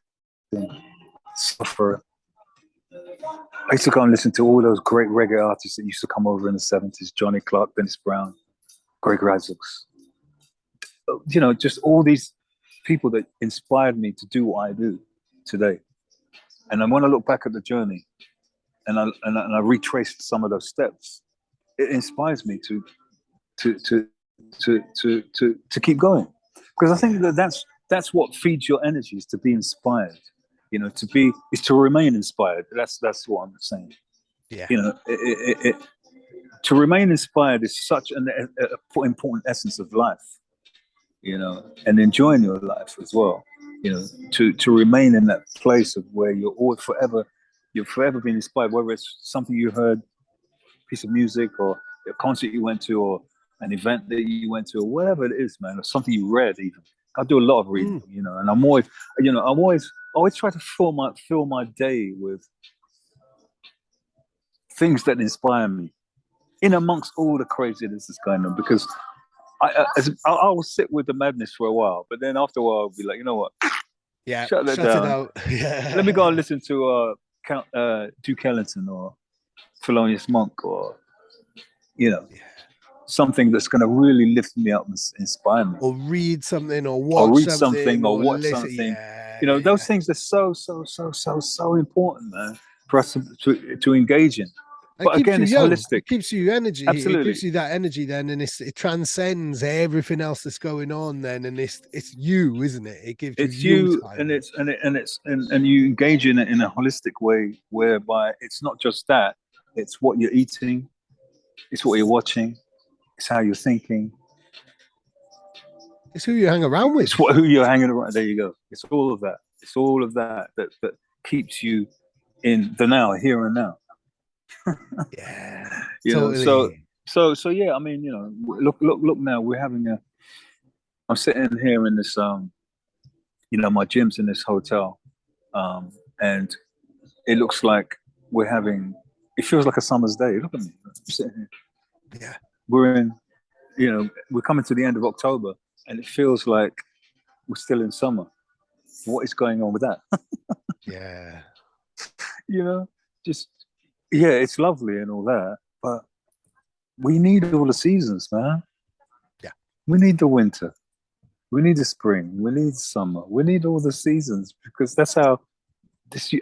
Suffer. I used to go and listen to all those great reggae artists that used to come over in the 70s, Johnny Clark, Dennis Brown, Greg Razzles. You know, just all these people that inspired me to do what I do today. And then when I look back at the journey and I retraced some of those steps, it inspires me to keep going. Because I think that's what feeds your energy, is to be inspired. You know, is to remain inspired. That's what I'm saying. Yeah. You know, to remain inspired is such an important essence of life. You know, and enjoying your life as well. You know, to remain in that place of where you're forever being inspired, whether it's something you heard, a piece of music, or a concert you went to, or an event that you went to, or whatever it is, man, or something you read even. I do a lot of reading, you know, and I'm always try to fill my day with things that inspire me, in amongst all the craziness that's going on. Because I will sit with the madness for a while, but then after a while I'll be like, you know what? Yeah, shut it out. Yeah. Let me go and listen to Duke Ellington or Thelonious Monk, or you know, something that's going to really lift me up and inspire me. Or read something, or watch something, or watch listen. something. Yeah, you know, those things are so important, man, for us to engage in. But again, it's holistic. It keeps you energy. Absolutely. It gives you that energy then, and it transcends everything else that's going on then, and it's you, isn't it? It gives you time. and you engage in it in a holistic way, whereby it's not just that, it's what you're eating, it's what you're watching, it's how you're thinking, it's who you hang around with. It's who you're hanging around. There you go. It's all of that. It's all of that keeps you in the now, here and now. Yeah, you totally. know, so yeah. I mean, you know, look now. I'm sitting here in this, you know, my gym's in this hotel, and it looks like it feels like a summer's day. Look at me. I'm sitting here. Yeah. We're coming to the end of October, and it feels like we're still in summer. What is going on with that? Yeah. You know, it's lovely and all that, but we need all the seasons, man. Yeah. We need the winter. We need the spring. We need summer. We need all the seasons, because that's how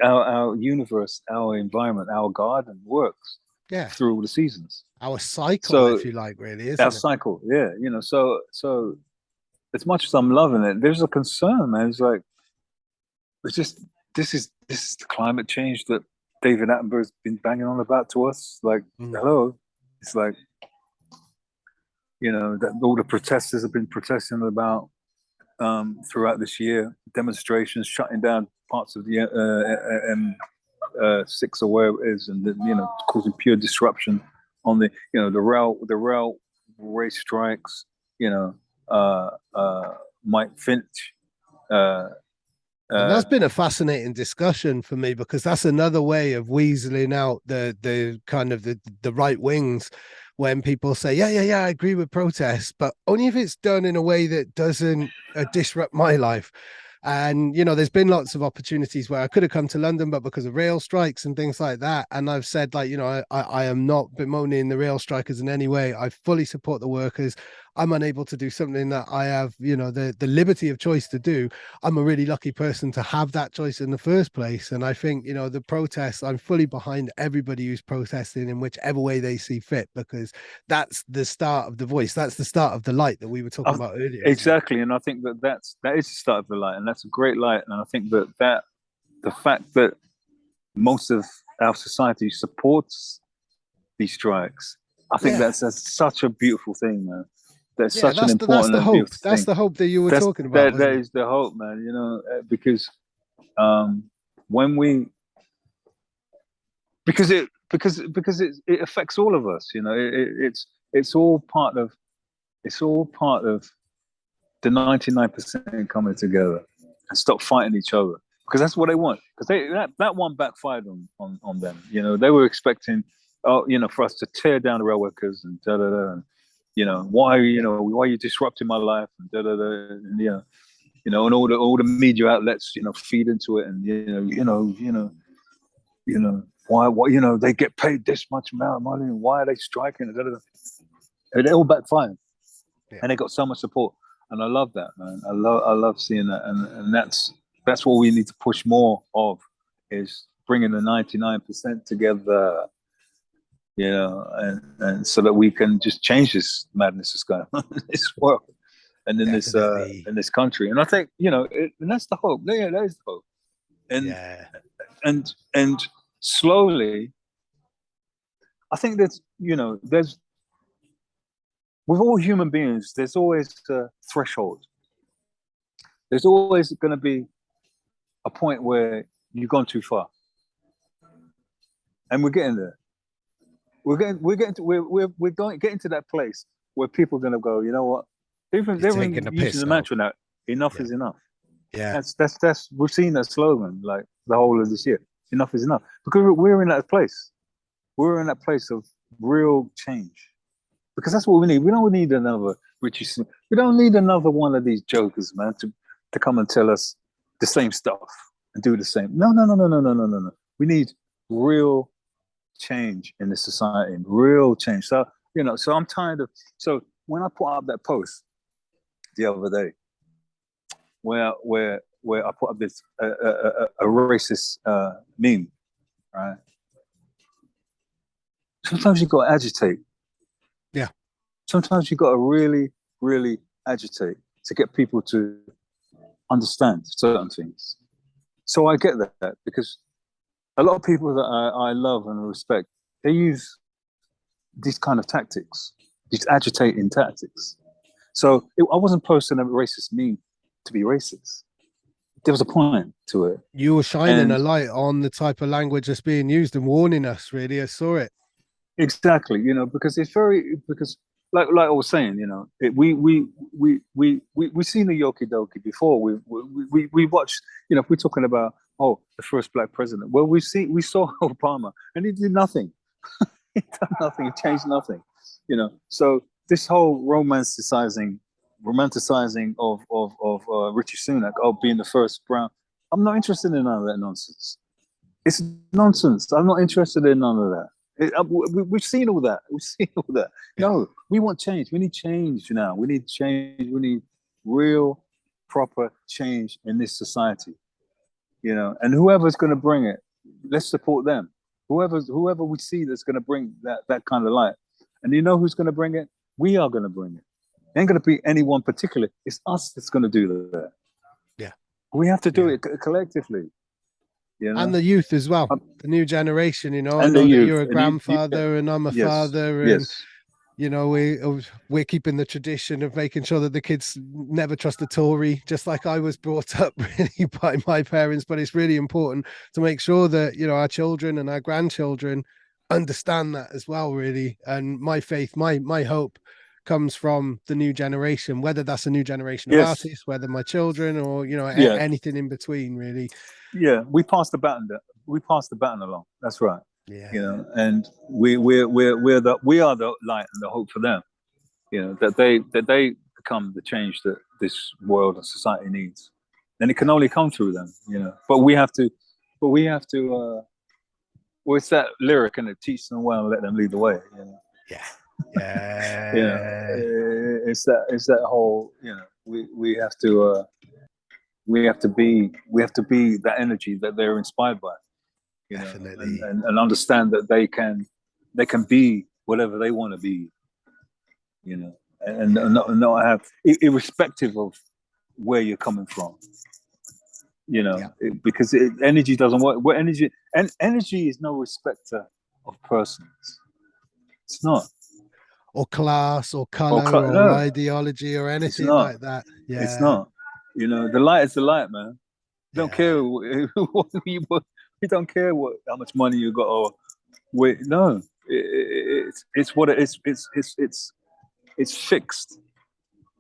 our universe, our environment, our garden works. Yeah. Through all the seasons. Our cycle, if you like, really, isn't our cycle, yeah. You know, so as much as I'm loving it, there's a concern, man. It's like, this is the climate change that David Attenborough's been banging on about to us. Like, hello. It's like, you know, that all the protesters have been protesting about throughout this year, demonstrations, shutting down parts of the M6 or where it is, and you know, causing pure disruption on the, you know, the railway strikes. You know, Mike Finch. And that's been a fascinating discussion for me, because that's another way of weaseling out the kind of the right wings, when people say, yeah, I agree with protests, but only if it's done in a way that doesn't disrupt my life. And, you know, there's been lots of opportunities where I could have come to London, but because of rail strikes and things like that. And I've said, like, you know, I am not bemoaning the rail strikers in any way. I fully support the workers. I'm unable to do something that I have, the liberty of choice to do, I'm a really lucky person to have that choice in the first place. And I think, the protests, I'm fully behind everybody who's protesting in whichever way they see fit, because that's the start of the voice. That's the start of the light that we were talking about earlier. Exactly. And I think that is the start of the light, and that's a great light. And I think that the fact that most of our society supports these strikes, I think that's such a beautiful thing, man. That's such an important and beautiful thing. That's the hope that you were talking about. That is the hope, man. Because when we, because it affects all of us. It's all part of the 99% coming together and stop fighting each other, because that's what they want. Because that one backfired on them. They were expecting, for us to tear down the rail workers and da da da. And, why are you disrupting my life and da da da. And, and all the media outlets, feed into it. And why they get paid this much amount of money, and why are they striking? Da, da, da. And they all backfired, and they got so much support. And I love that, man. I love seeing that, and that's what we need to push more of, is bringing the 99% together, and so that we can just change this madness that's going on in this world and in this country. And I think and that's the hope. Yeah, that is the hope. And slowly, I think that there's, with all human beings, there's always a threshold. There's always going to be a point where you've gone too far, and we're getting there. We're getting to that place where people are going to go, you know what? They've been using the mantra now. Enough is enough. Yeah, that's we've seen that slogan like the whole of this year. Enough is enough, because we're in that place. We're in that place of real change. Because that's what we need. We don't need another Richie Smith. We don't need another one of these jokers, man, to come and tell us the same stuff and do the same. No. We need real change in this society, real change. So, so I'm tired of. So when I put up that post the other day, where I put up this a racist meme, right? Sometimes you got to agitate. Yeah. Sometimes you got to really, really agitate to get people to understand certain things. So I get that, because a lot of people that I love and respect, they use these kind of tactics, these agitating tactics. So I wasn't posting a racist meme to be racist. There was a point to it. You were shining a light on the type of language that's being used and warning us, really. I saw it. Exactly, because it's because like I was saying, we've seen the Yoki Doki before. We watched, if we're talking about the first black president. Well, we saw Obama, and he did nothing. He done nothing. He changed nothing. So this whole romanticizing of Richie Sunak, being the first brown. I'm not interested in none of that nonsense. It's nonsense. I'm not interested in none of that. We've seen all that. No, we want change. We need change now. We need change. We need real, proper change in this society. And whoever's going to bring it, let's support them. Whoever we see that's going to bring that kind of light. And who's going to bring it? We are going to bring it. It ain't going to be anyone particular. It's us that's going to do that. Yeah. We have to do it collectively. And the youth as well, the new generation. I know that you're a grandfather and I'm a father, and we're keeping the tradition of making sure that the kids never trust a Tory, just like I was brought up really by my parents. But it's really important to make sure that our children and our grandchildren understand that as well, really. And my faith, my hope comes from the new generation, whether that's a new generation of artists, whether my children or anything in between, really. Yeah, we passed the baton. Along. That's right. Yeah. And we are the light and the hope for them. That they become the change that this world and society needs, and it can only come through them. But we have to. Well, it's that lyric, and it teach them well and let them lead the way. Yeah. You know, Yeah, it's that whole, you know, we have to we have to be that energy that they're inspired by, you know, definitely. and understand that they can be whatever they want to be, you know, and not have, irrespective of where you're coming from, you know, Yeah. because energy doesn't work. What energy, and energy is no respecter of persons. It's not. Or class or Or color or no, ideology or it's anything not. like that. It's Yeah. not. You know, the light is the light, man. Don't Yeah. care what we don't care what how much money you got or wait. No, it's what it is. It's fixed.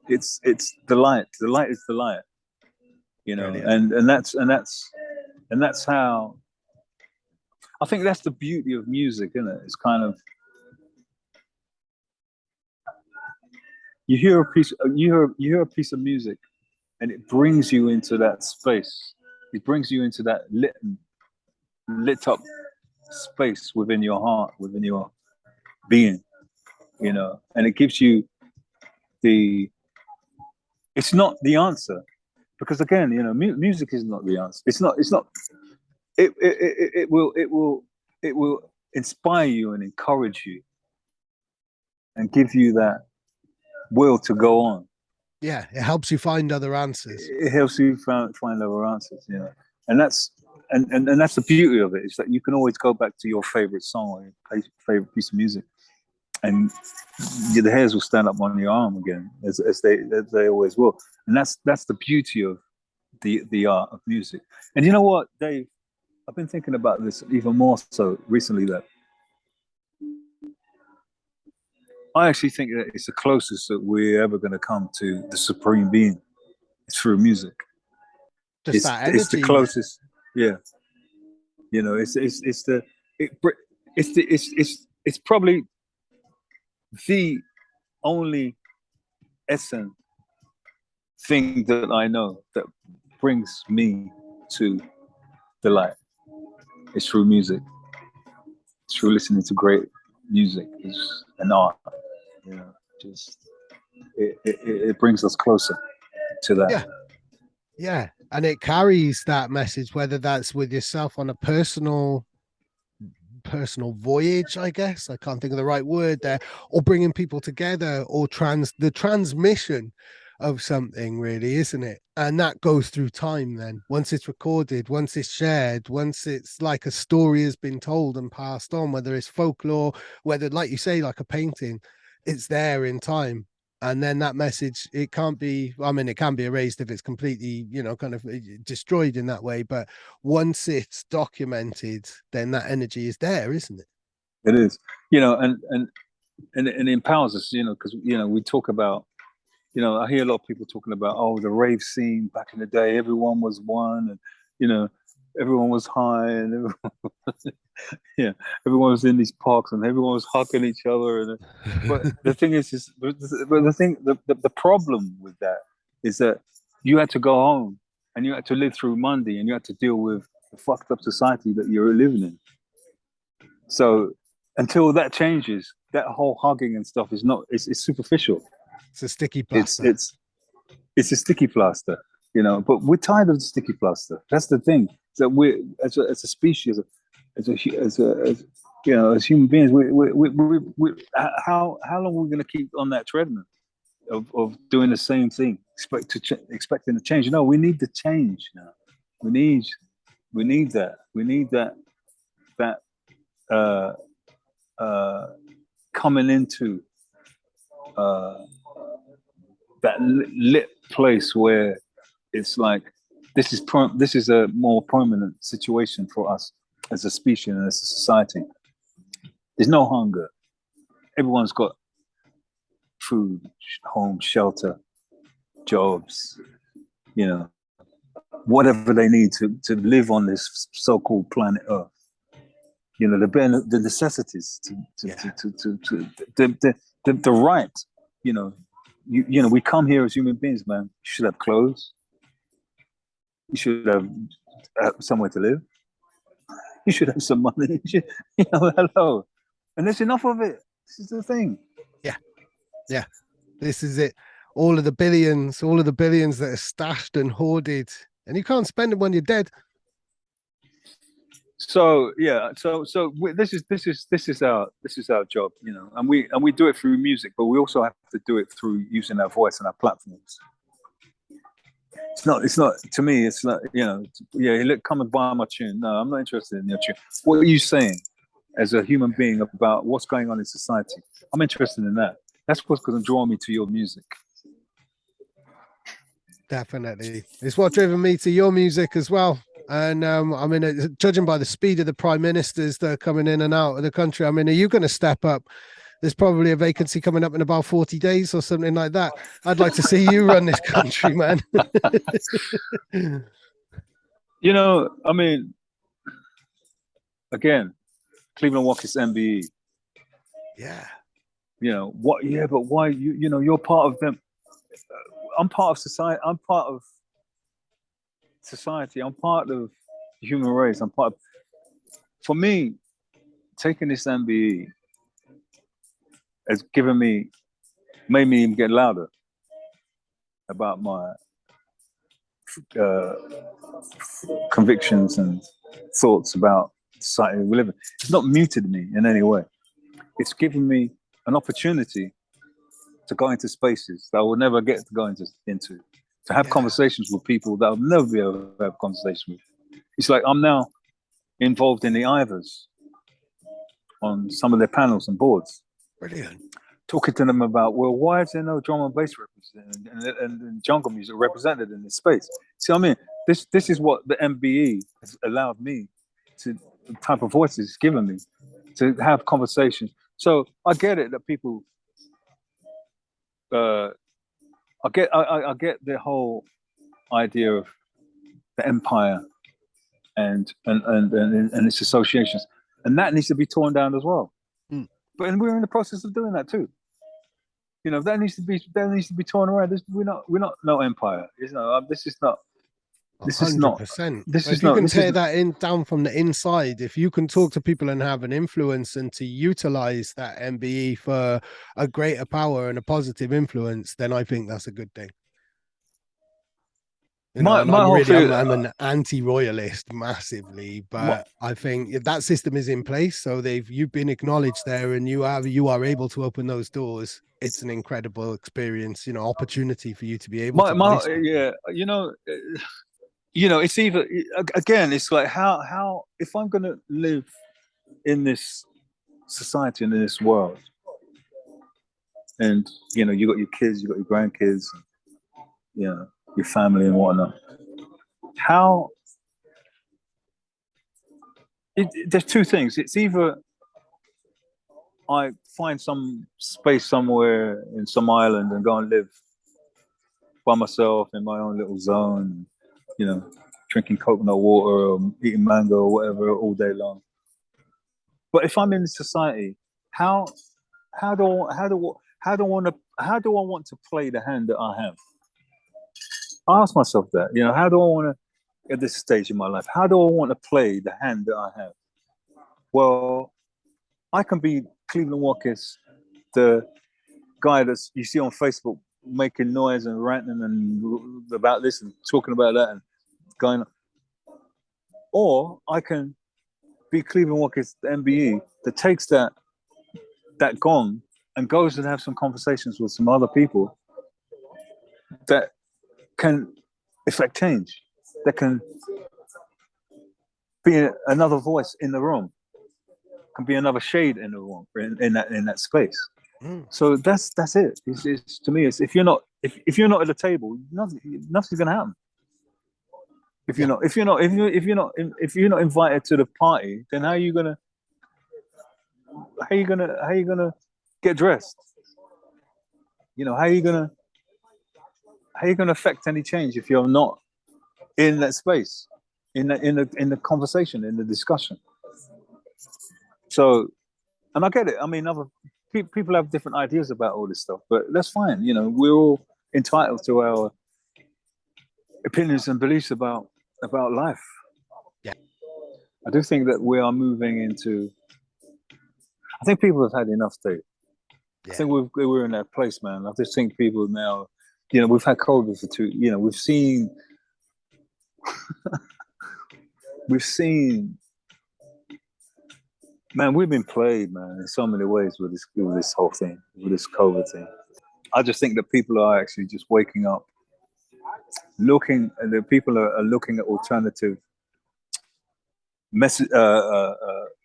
It's the light. The light is the light. You know, Brilliant. and that's how I think that's the beauty of music, isn't it? It's kind of you hear you hear a piece of music and it brings you into that space. It brings you into that lit up space within your heart, within your being, you know, and it gives you the. It's not the answer because again, you know, music is not the answer. It's not. It's not. It will inspire you and encourage you and give you that will to go on. Yeah. It helps you find other answers. It helps you find other answers, you know, and that's and that's the beauty of it is that you can always go back to your favorite song or your favorite piece of music, and the hairs will stand up on your arm again, as they always will, and that's the beauty of the art of music. And you know what, Dave, I've been thinking about this even more so recently that I actually think that it's the closest that we're ever going to come to the supreme being. It's through music. Just that It's the energy. closest. Yeah, you know, it's the it, it's probably the only essence thing that I know that brings me to the light. It's through music. It's through listening to great music. It's an art. You know, just it brings us closer to that. Yeah. Yeah. And it carries that message, whether that's with yourself on a personal voyage, I guess I can't think of the right word there, or bringing people together, or the transmission of something, really, isn't it? And that goes through time. Then once it's recorded, once it's shared, once it's like a story has been told and passed on, whether it's folklore, whether, like you say, like a painting, it's there in time. And then that message, it can't be, I mean, it can be erased if it's completely, kind of destroyed in that way, but once it's documented, then that energy is there, isn't it? It is, you know, and it empowers us, you know, because you know we talk about, you know, I hear a lot of people talking about, oh, the rave scene back in the day, everyone was one, and you know, everyone was high, and yeah, everyone was in these parks, and everyone was hugging each other, and but the thing is but the problem with that is that you had to go home and you had to live through Monday, and you had to deal with the fucked up society that you're living in. So until that changes, that whole hugging and stuff is not. It's superficial. It's a sticky It's plaster. it's it's a sticky plaster, you know. But we're tired of the sticky plaster. That's the thing. That we, as a species, as you know, as human beings, how long are we going to keep on that treadmill of doing the same thing, expecting to change? No, we need the change now. We need we need that. We need that uh, uh, coming into uh, that lit place where it's like this is a more permanent situation for us as a species and as a society. There's no hunger. Everyone's got food, home, shelter, jobs, you know, whatever they need to live on this so-called planet Earth. You know, the necessities the right, you know, you know, we come here as human beings, man. You should have clothes. You should have somewhere to live. You should have some money. You know, hello. And there's enough of it. This is the thing. Yeah, this is it. All of the billions that are stashed and hoarded, and you can't spend them when you're dead. So yeah, this is our job, you know, and we do it through music, but we also have to do it through using our voice and our platforms. It's not to me. It's not, you know. Yeah, look, come and buy my tune. No, I'm not interested in your tune. What are you saying as a human being about what's going on in society? I'm interested in that. That's what's going to draw me to your music. Definitely, it's what driven me to your music as well. And I mean, judging by the speed of the prime ministers that are coming in and out of the country, I mean, are you going to step up? There's probably a vacancy coming up in about 40 days or something like that. I'd like to see you run this country, man. You know, I mean, again, Cleveland Watkiss MBE. Yeah. You know what? Yeah, but why? You know, you're part of them. I'm part of society. I'm part of society. I'm part of the human race. I'm part of. For me, taking this MBE has made me even get louder about my convictions and thoughts about society we live in. It's not muted me in any way. It's given me an opportunity to go into spaces that I will never get to go into to have conversations with people that I'll never be able to have conversations with. It's like I'm now involved in the Ivors on some of their panels and boards. Brilliant. Talking to them about, well, why is there no drum and bass represented and jungle music represented in this space? See what I mean? This is what the MBE has allowed me to, the type of voices it's given me to have conversations. So I get it that people, I get the whole idea of the empire and its associations, and that needs to be torn down as well. But we're in the process of doing that too. You know, that needs to be torn around. We're not no empire. You know, this is not. 100%. If you can tear that down from the inside, if you can talk to people and have an influence and to utilize that MBE for a greater power and a positive influence, then I think that's a good thing. You know, I'm an anti-royalist massively, but I think if that system is in place, so you've been acknowledged there, and you are able to open those doors. It's an incredible experience, you know, opportunity for you to be able to. Yeah, you know, it's either, again, it's like how if I'm going to live in this society and in this world, and you know, you got your kids, you got your grandkids, you know, your family and whatnot. There's two things. It's either I find some space somewhere in some island and go and live by myself in my own little zone, you know, drinking coconut water or eating mango or whatever all day long. But if I'm in society, how do I want to play the hand that I have? I ask myself that, you know, how do I want to, at this stage in my life, how do I want to play the hand that I have? Well, I can be Cleveland Watkiss, the guy that you see on Facebook making noise and ranting and about this and talking about that and going on. Or I can be Cleveland Watkiss, the MBE, that takes that gong and goes and have some conversations with some other people that can affect change, that can be another voice in the room, can be another shade in the room, in that space. So that's it. It's to me, it's if you're not at the table, nothing's gonna happen. If you're not invited to the party, then how are you gonna get dressed? You know, how are you gonna affect any change if you're not in that space, in the conversation, in the discussion? So, and I get it. I mean, other people have different ideas about all this stuff, but that's fine. You know, we're all entitled to our opinions and beliefs about life. Yeah, I do think that we are moving into. I think people have had enough, Dave. I think we're in that place, man. I just think people now, you know, we've had COVID for we've seen, man, we've been played, man, in so many ways with this whole thing, with this COVID thing. I just think that people are actually just waking up, the people are looking at alternative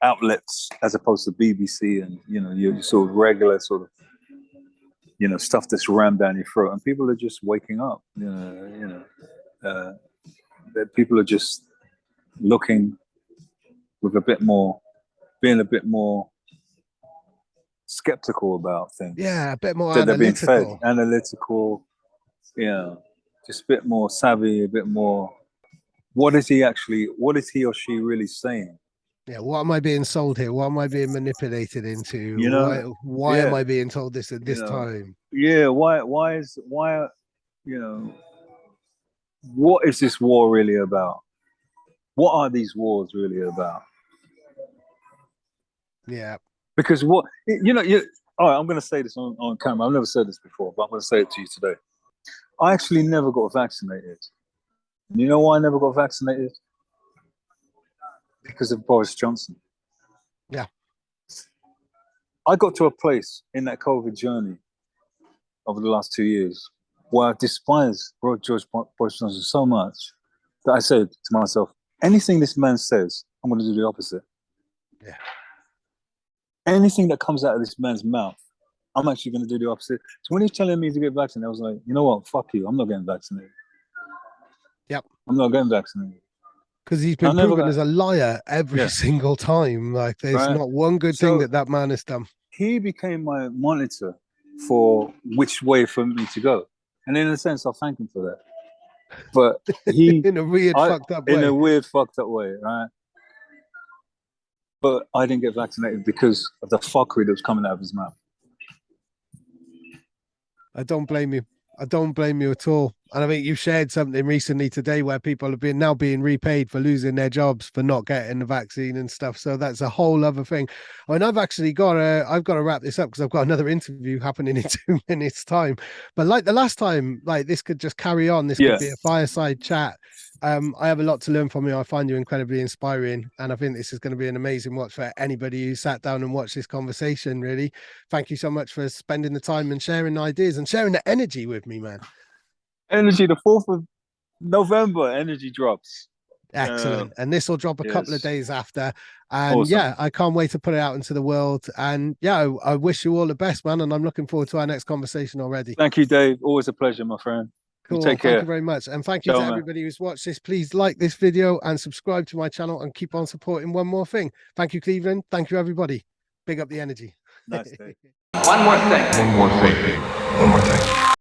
outlets as opposed to BBC and, you know, your sort of regular sort of, you know, stuff that's rammed down your throat, and people are just waking up. That people are just looking with being a bit more skeptical about things. Yeah, a bit more that they're being fed, analytical. you know, just a bit more savvy, a bit more. What is he or she really saying? Yeah, what am I being sold here? What am I being manipulated into? You know, why am I being told this at this time? Yeah, why, you know, what is this war really about? What are these wars really about? Yeah. Because all right, I'm going to say this on camera. I've never said this before, but I'm going to say it to you today. I actually never got vaccinated. You know why I never got vaccinated? Because of Boris Johnson. Yeah. I got to a place in that COVID journey over the last 2 years where I despised Boris Johnson so much that I said to myself, anything this man says, I'm going to do the opposite. Yeah. Anything that comes out of this man's mouth, I'm actually going to do the opposite. So when he's telling me to get vaccinated, I was like, you know what? Fuck you. I'm not getting vaccinated. Yep. I'm not getting vaccinated. Because he's been proven as a liar every single time. Like, there's not one good thing that man has done. He became my monitor for which way for me to go. And in a sense, I'll thank him for that. But he... in a weird, fucked up way. In a weird, fucked up way, right? But I didn't get vaccinated because of the fuckery that was coming out of his mouth. I don't blame you. I don't blame you at all. And I think you shared something recently today where people have been now being repaid for losing their jobs for not getting the vaccine and stuff. So that's a whole other thing. I mean, I've got to wrap this up because I've got another interview happening in 2 minutes time. But like the last time, like this could just carry on. This could be a fireside chat. I have a lot to learn from you. I find you incredibly inspiring. And I think this is going to be an amazing watch for anybody who sat down and watched this conversation, really. Thank you so much for spending the time and sharing ideas and sharing the energy with me, man. Energy, the 4th of November, energy drops. Excellent. And this will drop a couple of days after. And awesome. I can't wait to put it out into the world. And I wish you all the best, man. And I'm looking forward to our next conversation already. Thank you, Dave. Always a pleasure, my friend. Cool. Take care. Thank you very much. And thank you to everybody who's watched this. Please like this video and subscribe to my channel and keep on supporting One More Thing. Thank you, Cleveland. Thank you, everybody. Big up the energy. Nice day. One more thing. One more thing. One more thing.